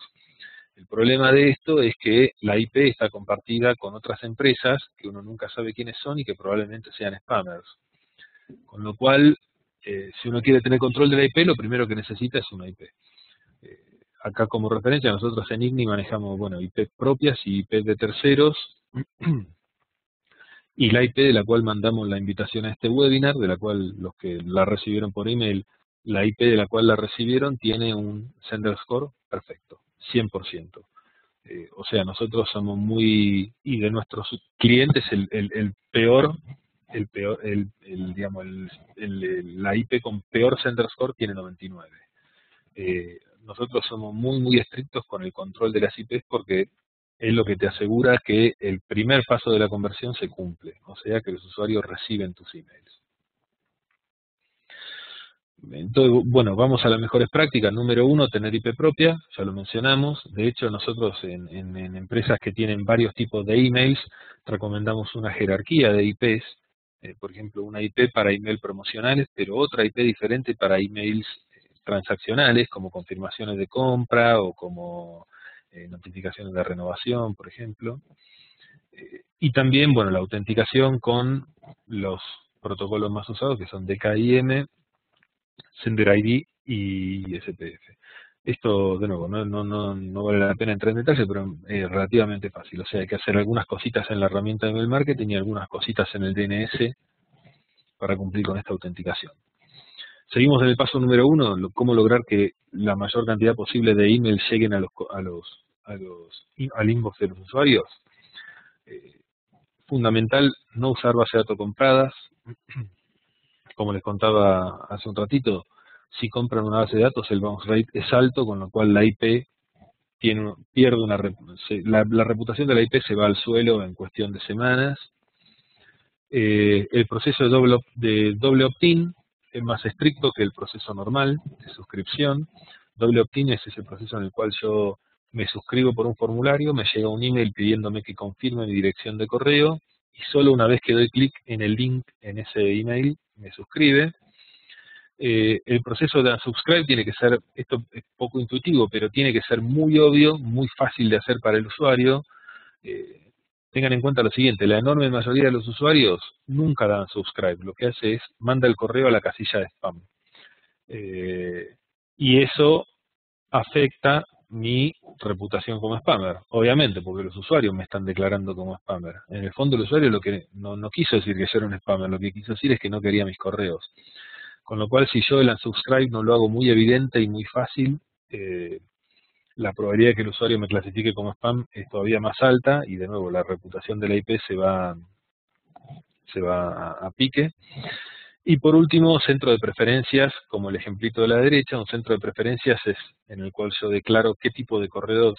El problema de esto es que la IP está compartida con otras empresas que uno nunca sabe quiénes son y que probablemente sean spammers. Con lo cual, si uno quiere tener control de la IP, lo primero que necesita es una IP. Acá como referencia nosotros en IGNI manejamos, bueno, IP propias y IP de terceros, y la IP de la cual mandamos la invitación a este webinar, de la cual los que la recibieron por email, la IP de la cual la recibieron tiene un sender score perfecto, 100%. O sea, nosotros somos y de nuestros clientes digamos, la IP con peor sender score tiene 99. Nosotros somos muy estrictos con el control de las IPs porque es lo que te asegura que el primer paso de la conversión se cumple, o sea que los usuarios reciben tus emails. Entonces, bueno, vamos a las mejores prácticas. Número 1, tener IP propia, ya lo mencionamos. De hecho, nosotros en empresas que tienen varios tipos de emails, recomendamos una jerarquía de IPs. Por ejemplo, una IP para email promocionales, pero otra IP diferente para emails transaccionales, como confirmaciones de compra o como notificaciones de renovación, por ejemplo. Y también, bueno, la autenticación con los protocolos más usados, que son DKIM, Sender ID y SPF. Esto, de nuevo, no vale la pena entrar en detalle, pero es relativamente fácil. O sea, hay que hacer algunas cositas en la herramienta de email marketing y algunas cositas en el DNS para cumplir con esta autenticación. Seguimos en el paso número 1, cómo lograr que la mayor cantidad posible de emails lleguen al inbox de los usuarios. Fundamental no usar base de datos compradas. Como les contaba hace un ratito, si compran una base de datos el bounce rate es alto, con lo cual la IP pierde la reputación de la IP se va al suelo en cuestión de semanas. El proceso de doble opt-in es más estricto que el proceso normal de suscripción. Doble opt-in es ese proceso en el cual yo me suscribo por un formulario, me llega un email pidiéndome que confirme mi dirección de correo y solo una vez que doy clic en el link en ese email me suscribe. El proceso de unsubscribe tiene que ser, esto es poco intuitivo, pero tiene que ser muy obvio, muy fácil de hacer para el usuario. Tengan en cuenta lo siguiente, la enorme mayoría de los usuarios nunca dan subscribe, lo que hace es manda el correo a la casilla de spam. Y eso afecta mi reputación como spammer, obviamente, porque los usuarios me están declarando como spammer. En el fondo el usuario lo que no quiso decir que yo era un spammer, lo que quiso decir es que no quería mis correos. Con lo cual, si yo el unsubscribe no lo hago muy evidente y muy fácil, la probabilidad de que el usuario me clasifique como spam es todavía más alta y de nuevo la reputación de la IP se va a pique. Y por último, centro de preferencias, como el ejemplito de la derecha. Un centro de preferencias es en el cual yo declaro qué tipo de correos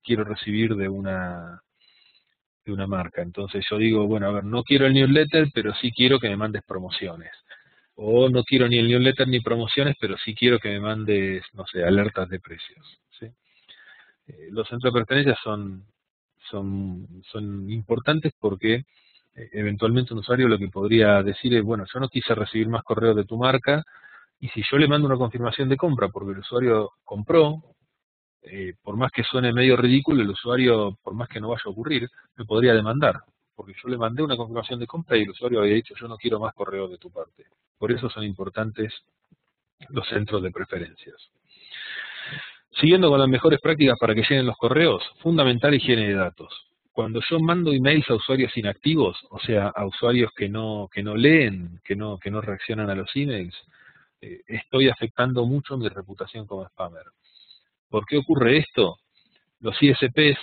quiero recibir de una marca. Entonces yo digo, bueno, a ver, no quiero el newsletter, pero sí quiero que me mandes promociones. O no quiero ni el newsletter ni promociones, pero sí quiero que me mandes, no sé, alertas de precios. ¿Sí? Los centros de preferencias son importantes porque eventualmente un usuario lo que podría decir es, bueno, yo no quise recibir más correos de tu marca, y si yo le mando una confirmación de compra porque el usuario compró, por más que suene medio ridículo, el usuario, por más que no vaya a ocurrir, me podría demandar, porque yo le mandé una confirmación de compra y el usuario había dicho, yo no quiero más correos de tu parte. Por eso son importantes los centros de preferencias. Siguiendo con las mejores prácticas para que lleguen los correos, fundamental higiene de datos. Cuando yo mando emails a usuarios inactivos, o sea, a usuarios que no leen, que no reaccionan a los emails, estoy afectando mucho mi reputación como spammer. ¿Por qué ocurre esto? Los ISPs,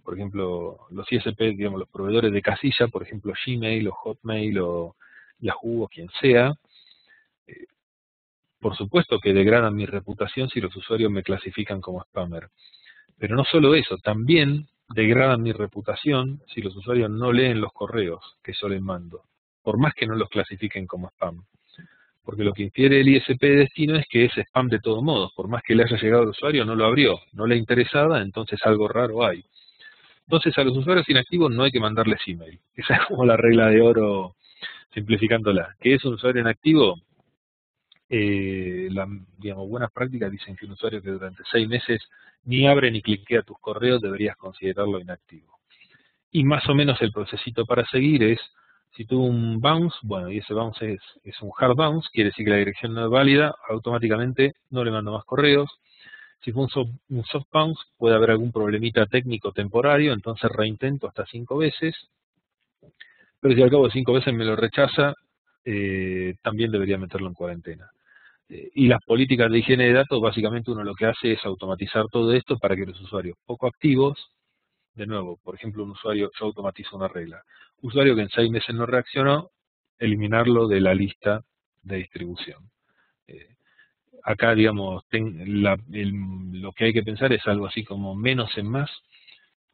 por ejemplo, los ISPs, digamos, los proveedores de casilla, por ejemplo, Gmail o Hotmail o Yahoo o quien sea, por supuesto que degradan mi reputación si los usuarios me clasifican como spammer. Pero no solo eso, también degradan mi reputación si los usuarios no leen los correos que yo les mando, por más que no los clasifiquen como spam. Porque lo que infiere el ISP de destino es que es spam de todos modos, por más que le haya llegado al usuario, no lo abrió, no le interesaba, entonces algo raro hay. Entonces a los usuarios inactivos no hay que mandarles email. Esa es como la regla de oro, simplificándola. ¿Qué es un usuario inactivo? Digamos, buenas prácticas dicen que un usuario que durante 6 meses ni abre ni cliquea tus correos deberías considerarlo inactivo. Y más o menos el procesito para seguir es, si tuvo un bounce, bueno, y ese bounce es un hard bounce, quiere decir que la dirección no es válida, automáticamente no le mando más correos. Si fue un soft bounce, puede haber algún problemita técnico temporario, entonces reintento hasta 5 veces. Pero si al cabo de 5 veces me lo rechaza, también debería meterlo en cuarentena. Y las políticas de higiene de datos, básicamente uno lo que hace es automatizar todo esto para que los usuarios poco activos, de nuevo, por ejemplo, un usuario, yo automatizo una regla. Usuario que en 6 meses no reaccionó, eliminarlo de la lista de distribución. Acá, digamos, lo que hay que pensar es algo así como menos en más.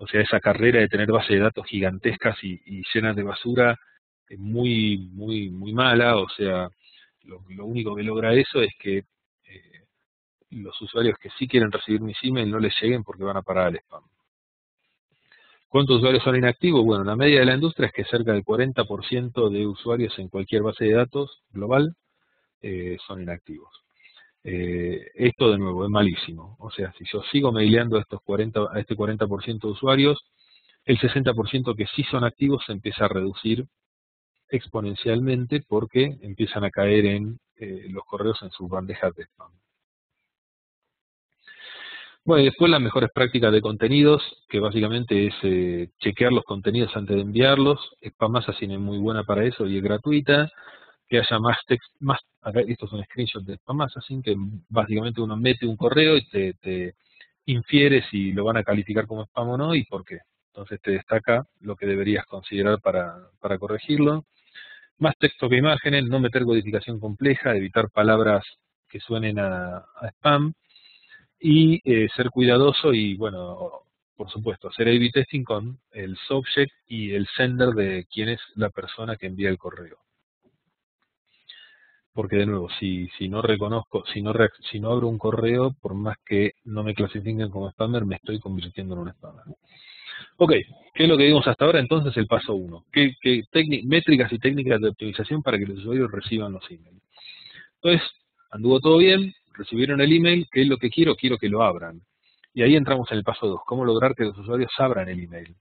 O sea, esa carrera de tener bases de datos gigantescas y llenas de basura es muy mala. O sea, lo único que logra eso es que los usuarios que sí quieren recibir mis emails no les lleguen porque van a parar al spam. ¿Cuántos usuarios son inactivos? Bueno, la media de la industria es que cerca del 40% de usuarios en cualquier base de datos global son inactivos. Esto de nuevo es malísimo. O sea, si yo sigo maileando a este 40% de usuarios, el 60% que sí son activos se empieza a reducir exponencialmente porque empiezan a caer en los correos en sus bandejas de spam. Bueno, y después las mejores prácticas de contenidos, que básicamente es chequear los contenidos antes de enviarlos. Spamasa tiene muy buena para eso y es gratuita. Que haya acá esto es un screenshot de Spamasa, así que básicamente uno mete un correo y te infiere si lo van a calificar como spam o no y por qué. Entonces te destaca lo que deberías considerar para corregirlo. Más texto que imágenes, no meter codificación compleja, evitar palabras que suenen a spam y ser cuidadoso y, bueno, por supuesto, hacer A/B testing con el subject y el sender de quién es la persona que envía el correo. Porque de nuevo, si no reconozco, si no abro un correo, por más que no me clasifiquen como spammer, me estoy convirtiendo en un spammer. Ok, ¿qué es lo que vimos hasta ahora? Entonces el paso 1. Métricas y técnicas de optimización para que los usuarios reciban los emails. Entonces, anduvo todo bien, recibieron el email, ¿qué es lo que quiero? Quiero que lo abran. Y ahí entramos en el paso 2, ¿cómo lograr que los usuarios abran el email?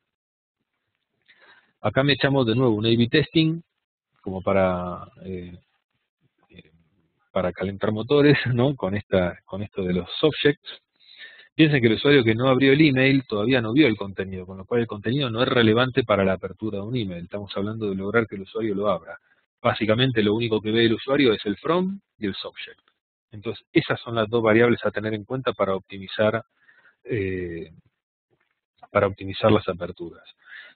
Acá me echamos de nuevo un A/B testing, como para calentar motores, ¿no? Con esto de los subjects. Piensen que el usuario que no abrió el email todavía no vio el contenido, con lo cual el contenido no es relevante para la apertura de un email. Estamos hablando de lograr que el usuario lo abra. Básicamente lo único que ve el usuario es el from y el subject. Entonces esas son las dos variables a tener en cuenta para optimizar las aperturas.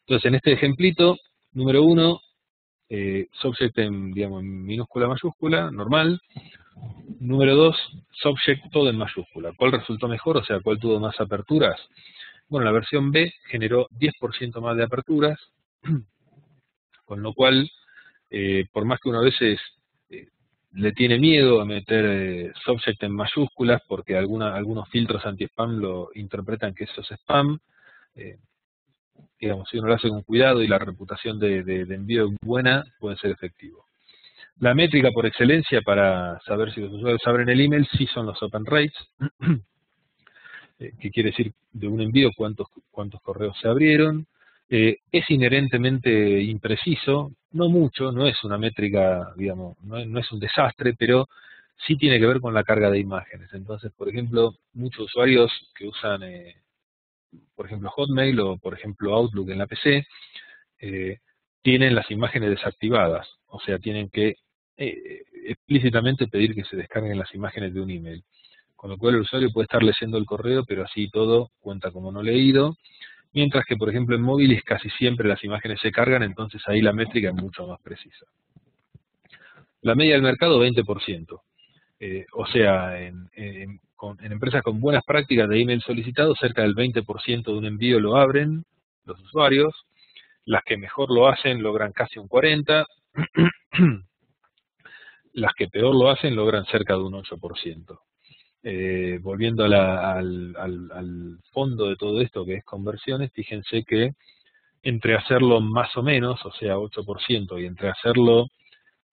Entonces en este ejemplito, número 1, subject en minúscula mayúscula, normal. Número 2, subject todo en mayúscula. ¿Cuál resultó mejor? O sea, ¿cuál tuvo más aperturas? Bueno, la versión B generó 10% más de aperturas, con lo cual, por más que uno a veces le tiene miedo a meter subject en mayúsculas, porque algunos filtros anti-spam lo interpretan que eso es spam, si uno lo hace con cuidado y la reputación de envío es buena, puede ser efectivo. La métrica por excelencia para saber si los usuarios abren el email sí son los open rates, que quiere decir de un envío cuántos correos se abrieron. Es inherentemente impreciso, no mucho, no es una métrica, no es un desastre, pero sí tiene que ver con la carga de imágenes. Entonces, por ejemplo, muchos usuarios que usan, por ejemplo, Hotmail o, por ejemplo, Outlook en la PC, tienen las imágenes desactivadas, o sea, tienen que explícitamente pedir que se descarguen las imágenes de un email. Con lo cual el usuario puede estar leyendo el correo, pero así todo cuenta como no leído. Mientras que, por ejemplo, en móviles casi siempre las imágenes se cargan, entonces ahí la métrica es mucho más precisa. La media del mercado, 20%. O sea, en empresas con buenas prácticas de email solicitado, cerca del 20% de un envío lo abren los usuarios. Las que mejor lo hacen logran casi un 40%. Las que peor lo hacen logran cerca de un 8%. Volviendo al fondo de todo esto, que es conversiones, fíjense que entre hacerlo más o menos, o sea, 8%, y entre hacerlo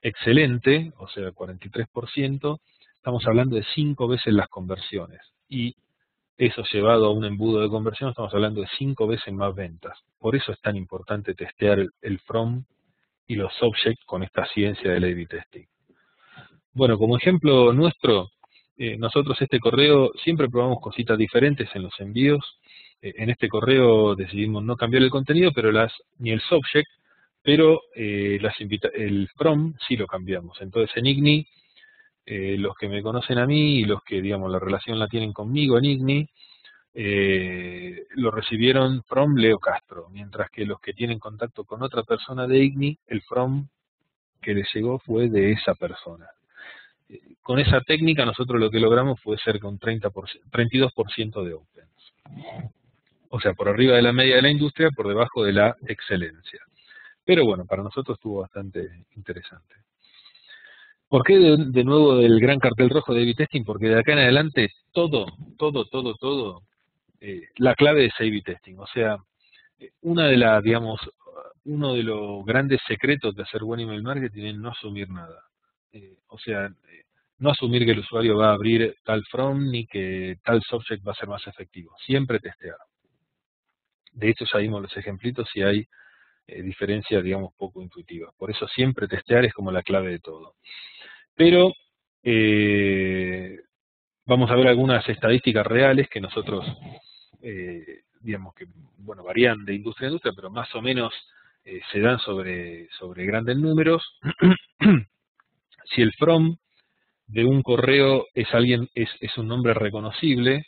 excelente, o sea, 43%, estamos hablando de 5 veces las conversiones. Y eso llevado a un embudo de conversión, estamos hablando de 5 veces más ventas. Por eso es tan importante testear el from y los subjects con esta ciencia del A/B testing. Bueno, como ejemplo nuestro, nosotros este correo siempre probamos cositas diferentes en los envíos. En este correo decidimos no cambiar el contenido, pero ni el subject, pero el from sí lo cambiamos. Entonces en IGNI, los que me conocen a mí y los que la relación la tienen conmigo en IGNI, lo recibieron from Leo Castro, mientras que los que tienen contacto con otra persona de IGNI, el from que les llegó fue de esa persona. Con esa técnica nosotros lo que logramos fue cerca de un 32% de opens. O sea, por arriba de la media de la industria, por debajo de la excelencia. Pero bueno, para nosotros estuvo bastante interesante. ¿Por qué de nuevo el gran cartel rojo de A/B testing? Porque de acá en adelante todo, la clave es A/B testing. O sea, uno de los grandes secretos de hacer buen email marketing es no asumir nada. No asumir que el usuario va a abrir tal from ni que tal subject va a ser más efectivo. Siempre testear. De hecho, ya vimos los ejemplitos y hay diferencias, digamos, poco intuitivas. Por eso siempre testear es como la clave de todo. Pero vamos a ver algunas estadísticas reales que nosotros, digamos que, bueno, varían de industria a industria, pero más o menos se dan sobre grandes números. Si el from de un correo es un nombre reconocible,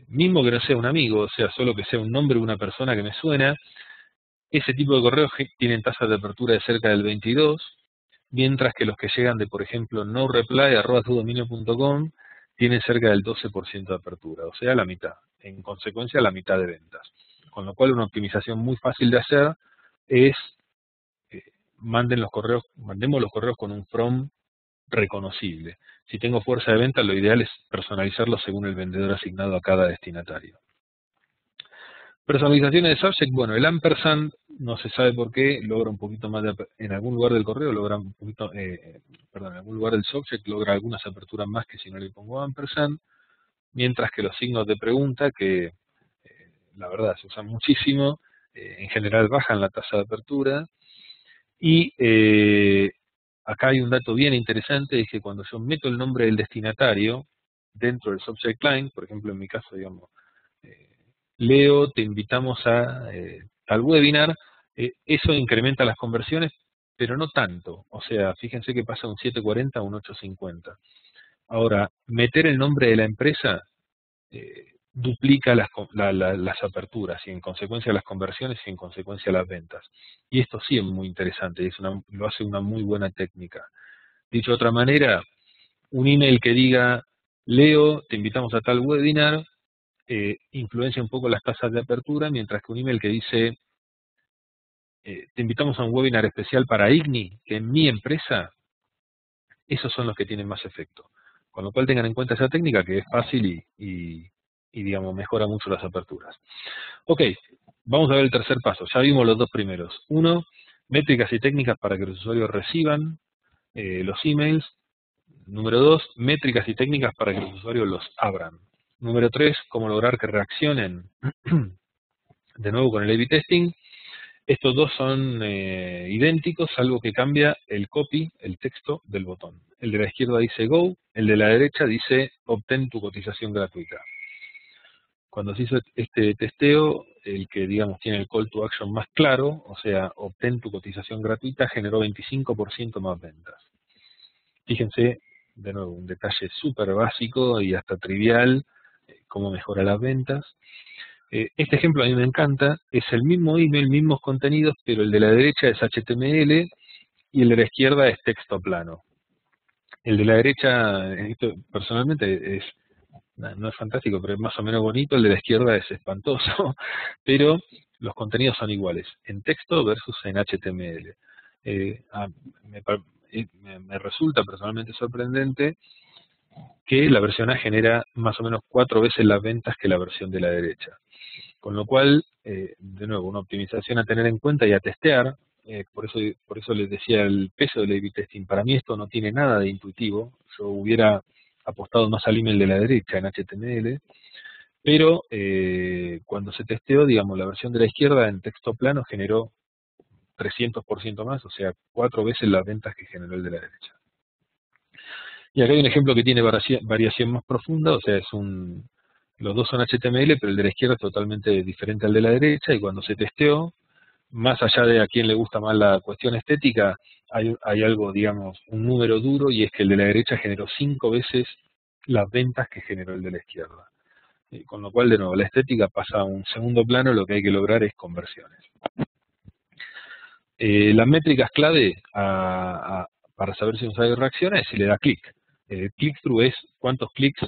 mismo que no sea un amigo, o sea, solo que sea un nombre de una persona que me suena, ese tipo de correos tienen tasas de apertura de cerca del 22, mientras que los que llegan de, por ejemplo, noreply@tudominio.com tienen cerca del 12% de apertura, o sea, la mitad. En consecuencia, la mitad de ventas. Con lo cual, una optimización muy fácil de hacer es mandemos los correos con un from reconocible. Si tengo fuerza de venta, lo ideal es personalizarlo según el vendedor asignado a cada destinatario. Personalizaciones de subject, bueno, el ampersand, no se sabe por qué, logra un poquito más en algún lugar del correo, logra un poquito, en algún lugar del subject logra algunas aperturas más que si no le pongo ampersand, mientras que los signos de pregunta, que la verdad se usan muchísimo, en general bajan la tasa de apertura, y acá hay un dato bien interesante, es que cuando yo meto el nombre del destinatario dentro del subject line, por ejemplo en mi caso, digamos, Leo, te invitamos al webinar, eso incrementa las conversiones, pero no tanto. O sea, fíjense que pasa un 740 a un 850. Ahora, meter el nombre de la empresa duplica las aperturas y en consecuencia las conversiones y en consecuencia las ventas. Y esto sí es muy interesante, lo hace una muy buena técnica. Dicho de otra manera, un email que diga, Leo, te invitamos a tal webinar, influencia un poco las tasas de apertura, mientras que un email que dice, te invitamos a un webinar especial para IGNI, que es mi empresa, esos son los que tienen más efecto. Con lo cual tengan en cuenta esa técnica que es fácil y digamos, mejora mucho las aperturas. Ok, vamos a ver el tercer paso. Ya vimos los dos primeros. Uno, métricas y técnicas para que los usuarios reciban los emails. Número 2, métricas y técnicas para que los usuarios los abran. Número 3, cómo lograr que reaccionen de nuevo con el A/B testing. Estos dos son idénticos, salvo que cambia el copy, el texto del botón. El de la izquierda dice Go, el de la derecha dice Obtén tu cotización gratuita. Cuando se hizo este testeo, el que digamos tiene el call to action más claro, o sea, Obtén tu cotización gratuita, generó 25% más ventas. Fíjense, de nuevo, un detalle súper básico y hasta trivial, cómo mejora las ventas. Este ejemplo a mí me encanta, es el mismo email, mismos contenidos, pero el de la derecha es HTML y el de la izquierda es texto plano. El de la derecha, esto personalmente no es fantástico, pero es más o menos bonito, el de la izquierda es espantoso, pero los contenidos son iguales, en texto versus en HTML. Me resulta personalmente sorprendente que la versión A genera más o menos 4 veces las ventas que la versión de la derecha. Con lo cual, de nuevo, una optimización a tener en cuenta y a testear. Por eso les decía el peso del A/B testing. Para mí esto no tiene nada de intuitivo. Yo hubiera apostado más al email de la derecha en HTML. Pero cuando se testeó, digamos, la versión de la izquierda en texto plano generó 300% más, o sea, 4 veces las ventas que generó el de la derecha. Y acá hay un ejemplo que tiene variación más profunda, o sea, los dos son HTML, pero el de la izquierda es totalmente diferente al de la derecha, y cuando se testeó, más allá de a quién le gusta más la cuestión estética, hay algo, digamos, un número duro, y es que el de la derecha generó 5 veces las ventas que generó el de la izquierda. Con lo cual, de nuevo, la estética pasa a un segundo plano, lo que hay que lograr es conversiones. Las métricas clave para saber si un usuario reacciona es si le da clic. Click-through es cuántos clics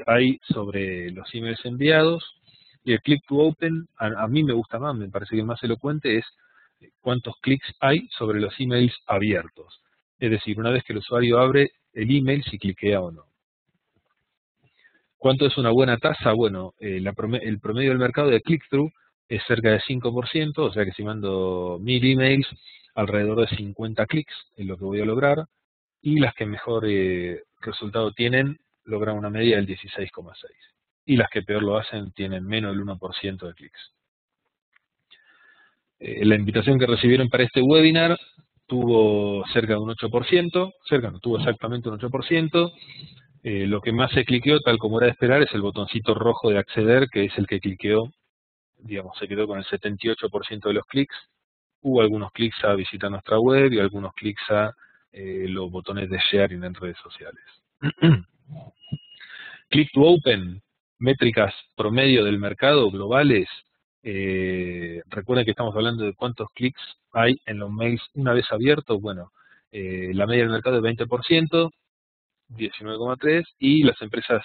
hay sobre los emails enviados, Y el click to open, a mí me gusta más, me parece que más elocuente, es cuántos clics hay sobre los emails abiertos. Es decir, una vez que el usuario abre el email, si cliquea o no. ¿Cuánto es una buena tasa? Bueno, el promedio del mercado de click-through es cerca de 5%, o sea que si mando 1000 emails, alrededor de 50 clics es lo que voy a lograr, y las que mejor resultado tienen logran una media del 16,6. Y las que peor lo hacen tienen menos del 1% de clics. La invitación que recibieron para este webinar tuvo cerca de un 8%, no, tuvo exactamente un 8%. Lo que más se cliqueó, tal como era de esperar, es el botoncito rojo de acceder, que es el que cliqueó, digamos, se quedó con el 78% de los clics. Hubo algunos clics a visitar nuestra web y algunos clics a los botones de sharing en redes sociales. Click to open, métricas promedio del mercado globales. Recuerden que estamos hablando de cuántos clics hay en los mails una vez abiertos. Bueno, la media del mercado es 20%, 19,3%, y las empresas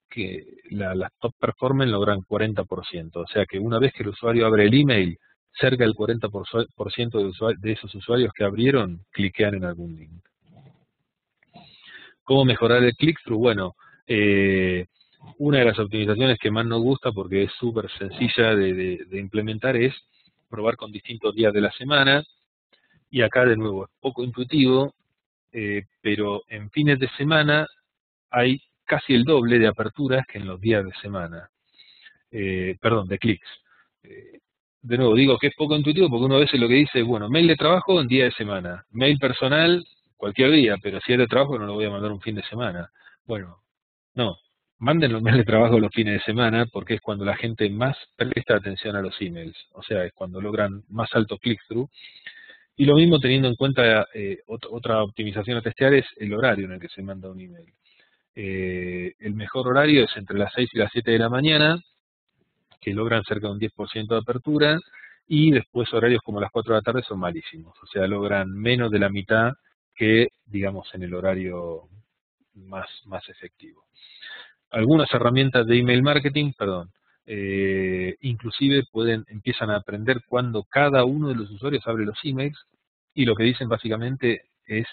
que las top performance logran 40%. O sea que una vez que el usuario abre el email, cerca del 40% de esos usuarios que abrieron cliquean en algún link. ¿Cómo mejorar el click-through? Bueno, una de las optimizaciones que más nos gusta, porque es súper sencilla de implementar, es probar con distintos días de la semana. Y acá de nuevo es poco intuitivo, pero en fines de semana hay casi el doble de aperturas que en los días de semana. Perdón, de clics. De nuevo, digo que es poco intuitivo porque uno a veces lo que dice, bueno, mail de trabajo en día de semana, mail personal cualquier día, pero si es de trabajo no lo voy a mandar un fin de semana. Bueno, no, manden los mails de trabajo los fines de semana porque es cuando la gente más presta atención a los emails, o sea, es cuando logran más alto click-through. Y lo mismo teniendo en cuenta otra optimización a testear es el horario en el que se manda un email. El mejor horario es entre las 6 y las 7 de la mañana, que logran cerca de un 10% de apertura, y después horarios como las 4 de la tarde son malísimos, o sea, logran menos de la mitad que, digamos, en el horario más efectivo. Algunas herramientas de email marketing, inclusive empiezan a aprender cuándo cada uno de los usuarios abre los emails, y lo que dicen básicamente es,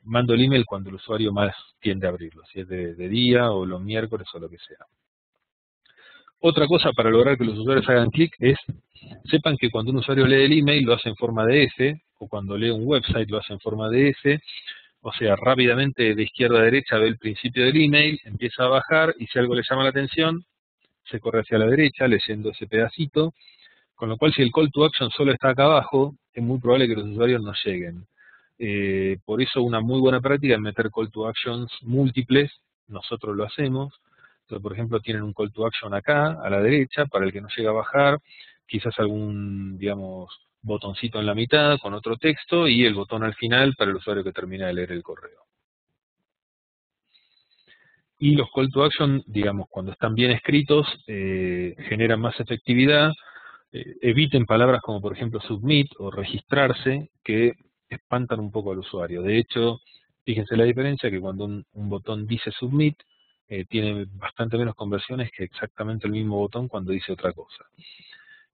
mando el email cuando el usuario más tiende a abrirlo, si es de día o los miércoles o lo que sea. Otra cosa para lograr que los usuarios hagan clic es, sepan que cuando un usuario lee el email lo hace en forma de F, o cuando lee un website lo hace en forma de F, o sea, rápidamente de izquierda a derecha ve el principio del email, empieza a bajar, y si algo le llama la atención, se corre hacia la derecha leyendo ese pedacito, con lo cual si el call to action solo está acá abajo, es muy probable que los usuarios no lleguen. Por eso una muy buena práctica es meter call to actions múltiples, nosotros lo hacemos. Entonces, por ejemplo, tienen un call to action acá, a la derecha, para el que no llega a bajar, quizás algún, digamos, botoncito en la mitad con otro texto, y el botón al final para el usuario que termina de leer el correo. Y los call to action, digamos, cuando están bien escritos, generan más efectividad. Eviten palabras como, por ejemplo, submit o registrarse, que espantan un poco al usuario. De hecho, fíjense la diferencia, que cuando un botón dice submit, tiene bastante menos conversiones que exactamente el mismo botón cuando dice otra cosa.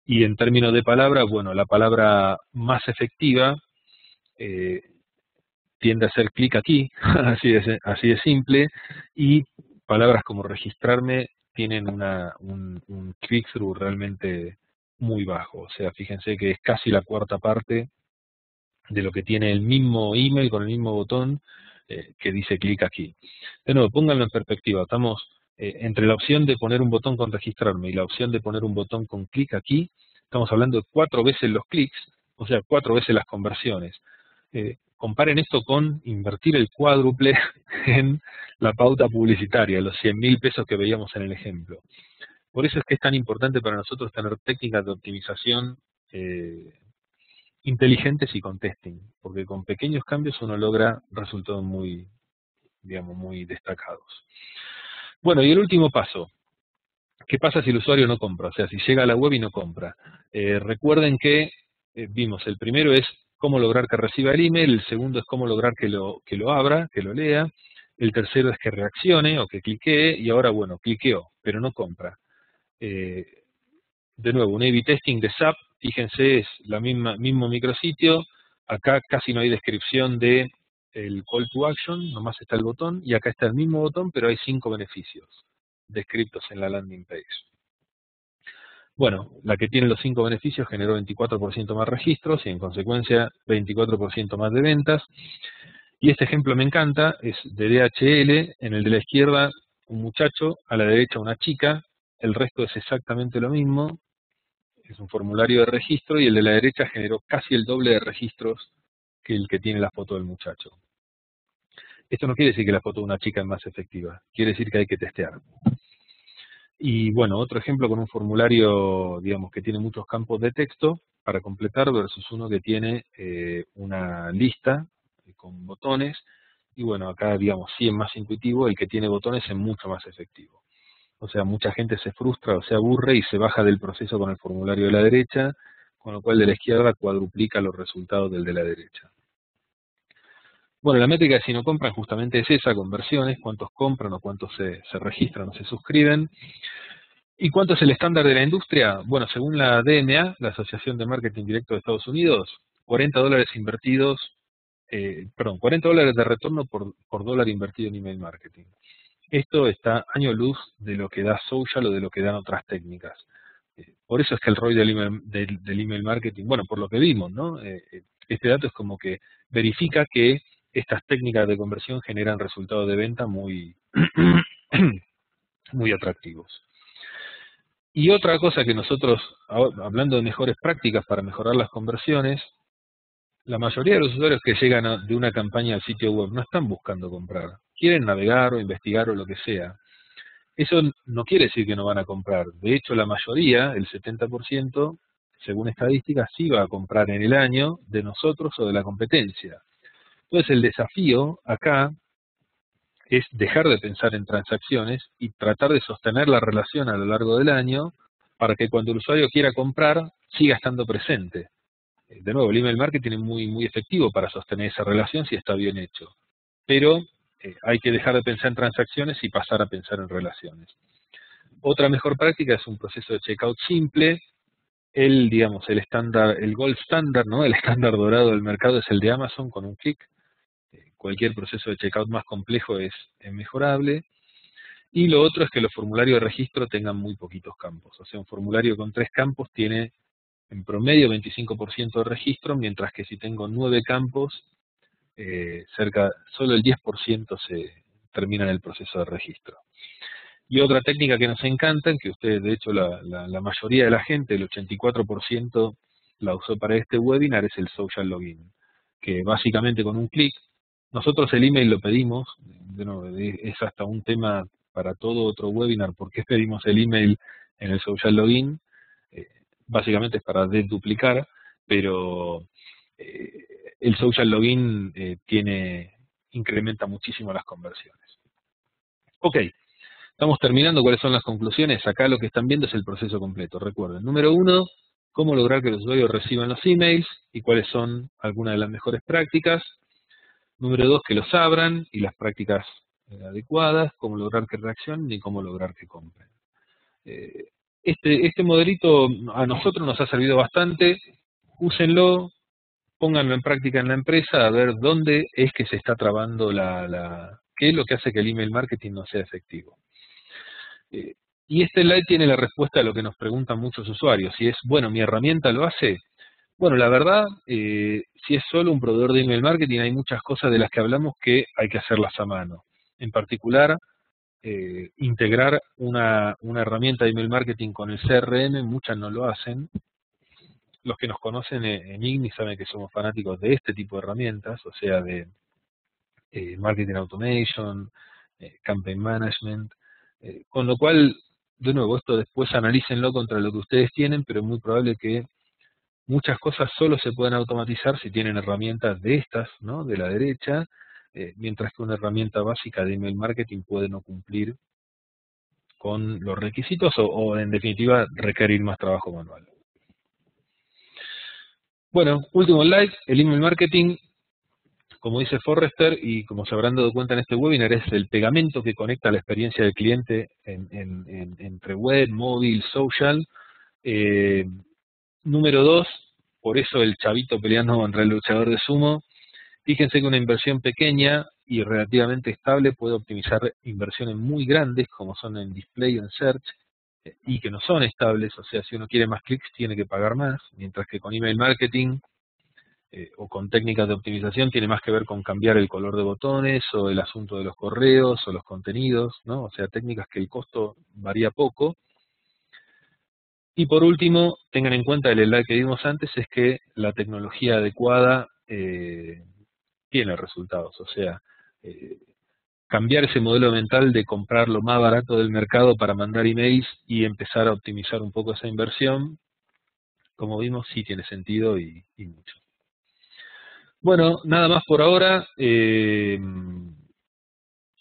Y en términos de palabras, bueno, la palabra más efectiva tiende a ser clic aquí, así de simple, y palabras como registrarme tienen un click-through realmente muy bajo. O sea, fíjense que es casi la cuarta parte de lo que tiene el mismo email con el mismo botón que dice clic aquí. De nuevo, pónganlo en perspectiva. Estamos entre la opción de poner un botón con registrarme y la opción de poner un botón con clic aquí, estamos hablando de 4 veces los clics, o sea, 4 veces las conversiones. Comparen esto con invertir el cuádruple en la pauta publicitaria, los 100.000 pesos que veíamos en el ejemplo. Por eso es que es tan importante para nosotros tener técnicas de optimización inteligentes y con testing, porque con pequeños cambios uno logra resultados muy, digamos, muy destacados. Bueno, y el último paso. ¿Qué pasa si el usuario no compra? O sea, si llega a la web y no compra. Recuerden que vimos, el primero es cómo lograr que reciba el email, el segundo es cómo lograr que lo abra, que lo lea, el tercero es que reaccione o que cliquee, y ahora, bueno, cliqueó, pero no compra. de nuevo, un A/B testing de SAP, fíjense, es la mismo micrositio, acá casi no hay descripción de el call to action, nomás está el botón, y acá está el mismo botón, pero hay 5 beneficios descritos en la landing page. Bueno, la que tiene los 5 beneficios generó 24% más registros y en consecuencia 24% más de ventas. Y este ejemplo me encanta, es de DHL, en el de la izquierda un muchacho, a la derecha una chica, el resto es exactamente lo mismo, es un formulario de registro y el de la derecha generó casi el doble de registros que el que tiene la foto del muchacho. Esto no quiere decir que la foto de una chica es más efectiva, quiere decir que hay que testear. Y bueno, otro ejemplo con un formulario, digamos, que tiene muchos campos de texto para completar versus uno que tiene una lista con botones. Y bueno, acá, digamos, sí es más intuitivo, el que tiene botones es mucho más efectivo. O sea, mucha gente se frustra o se aburre y se baja del proceso con el formulario de la derecha, con lo cual de la izquierda cuadruplica los resultados del de la derecha. Bueno, la métrica de si no compran justamente es esa, conversiones, cuántos compran o cuántos se registran o se suscriben. ¿Y cuánto es el estándar de la industria? Bueno, según la DMA, la Asociación de Marketing Directo de Estados Unidos, $40 invertidos, $40 de retorno por dólar invertido en email marketing. Esto está año luz de lo que da social o de lo que dan otras técnicas. Por eso es que el ROI del email marketing, bueno, por lo que vimos, ¿no? Este dato es como que verifica que estas técnicas de conversión generan resultados de venta muy, muy atractivos. Y otra cosa que nosotros, hablando de mejores prácticas para mejorar las conversiones, la mayoría de los usuarios que llegan de una campaña al sitio web no están buscando comprar. Quieren navegar o investigar o lo que sea. Eso no quiere decir que no van a comprar. De hecho, la mayoría, el 70%, según estadísticas, sí va a comprar en el año de nosotros o de la competencia. Entonces, el desafío acá es dejar de pensar en transacciones y tratar de sostener la relación a lo largo del año para que cuando el usuario quiera comprar, siga estando presente. De nuevo, el email marketing es muy efectivo para sostener esa relación si está bien hecho. Pero hay que dejar de pensar en transacciones y pasar a pensar en relaciones. Otra mejor práctica es un proceso de checkout simple. Digamos, el estándar, el gold standard, ¿no? El estándar dorado del mercado es el de Amazon con un clic. Cualquier proceso de checkout más complejo es mejorable. Y lo otro es que los formularios de registro tengan muy poquitos campos. O sea, un formulario con 3 campos tiene en promedio 25% de registro, mientras que si tengo 9 campos, solo el 10% se termina en el proceso de registro. Y otra técnica que nos encanta, que ustedes, de hecho, la mayoría de la gente, el 84% la usó para este webinar, es el social login, que básicamente con un clic, nosotros el email lo pedimos, es hasta un tema para todo otro webinar, ¿por qué pedimos el email en el social login? Básicamente es para desduplicar, pero el social login incrementa muchísimo las conversiones. Ok, estamos terminando. ¿Cuáles son las conclusiones? Acá lo que están viendo es el proceso completo. Recuerden, número 1, cómo lograr que los usuarios reciban los emails y cuáles son algunas de las mejores prácticas. Número 2, que los abran y las prácticas adecuadas, cómo lograr que reaccionen y cómo lograr que compren. Este modelito a nosotros nos ha servido bastante. Úsenlo, pónganlo en práctica en la empresa a ver dónde es que se está trabando qué es lo que hace que el email marketing no sea efectivo. Y este slide tiene la respuesta a lo que nos preguntan muchos usuarios, si es, bueno, ¿mi herramienta lo hace? Bueno, la verdad, si es solo un proveedor de email marketing, hay muchas cosas de las que hablamos que hay que hacerlas a mano. En particular, integrar una herramienta de email marketing con el CRM, muchas no lo hacen. Los que nos conocen en IGNI saben que somos fanáticos de este tipo de herramientas, o sea, de marketing automation, campaign management, con lo cual, de nuevo, esto después analícenlo contra lo que ustedes tienen, pero es muy probable que muchas cosas solo se puedan automatizar si tienen herramientas de estas, ¿no? De la derecha, mientras que una herramienta básica de email marketing puede no cumplir con los requisitos o en definitiva requerir más trabajo manual. Bueno, último slide, el email marketing, como dice Forrester y como se habrán dado cuenta en este webinar, es el pegamento que conecta la experiencia del cliente entre web, móvil, social, Eh, Número 2, por eso el chavito peleando contra el luchador de sumo. Fíjense que una inversión pequeña y relativamente estable puede optimizar inversiones muy grandes, como son en display o en search, y que no son estables. O sea, si uno quiere más clics, tiene que pagar más, mientras que con email marketing o con técnicas de optimización tiene más que ver con cambiar el color de botones o el asunto de los correos o los contenidos, ¿no? O sea, técnicas que el costo varía poco. Y por último, tengan en cuenta el slide que vimos antes, es que la tecnología adecuada tiene resultados. O sea, eh, cambiar ese modelo mental de comprar lo más barato del mercado para mandar emails y empezar a optimizar un poco esa inversión, como vimos, sí tiene sentido y mucho. Bueno, nada más por ahora.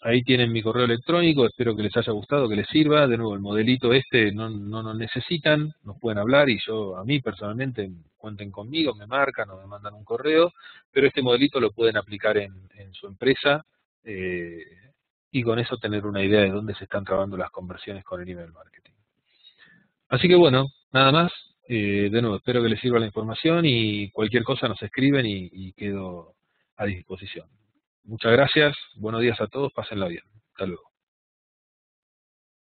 Ahí tienen mi correo electrónico, espero que les haya gustado, que les sirva. De nuevo, el modelito este no lo necesitan, nos pueden hablar y yo, a mí personalmente, cuenten conmigo, me marcan o me mandan un correo, pero este modelito lo pueden aplicar en su empresa eh, y con eso tener una idea de dónde se están trabando las conversiones con el email marketing. Así que bueno, nada más. De nuevo, espero que les sirva la información y cualquier cosa nos escriben y quedo a disposición. Muchas gracias, buenos días a todos, pásenla bien. Hasta luego.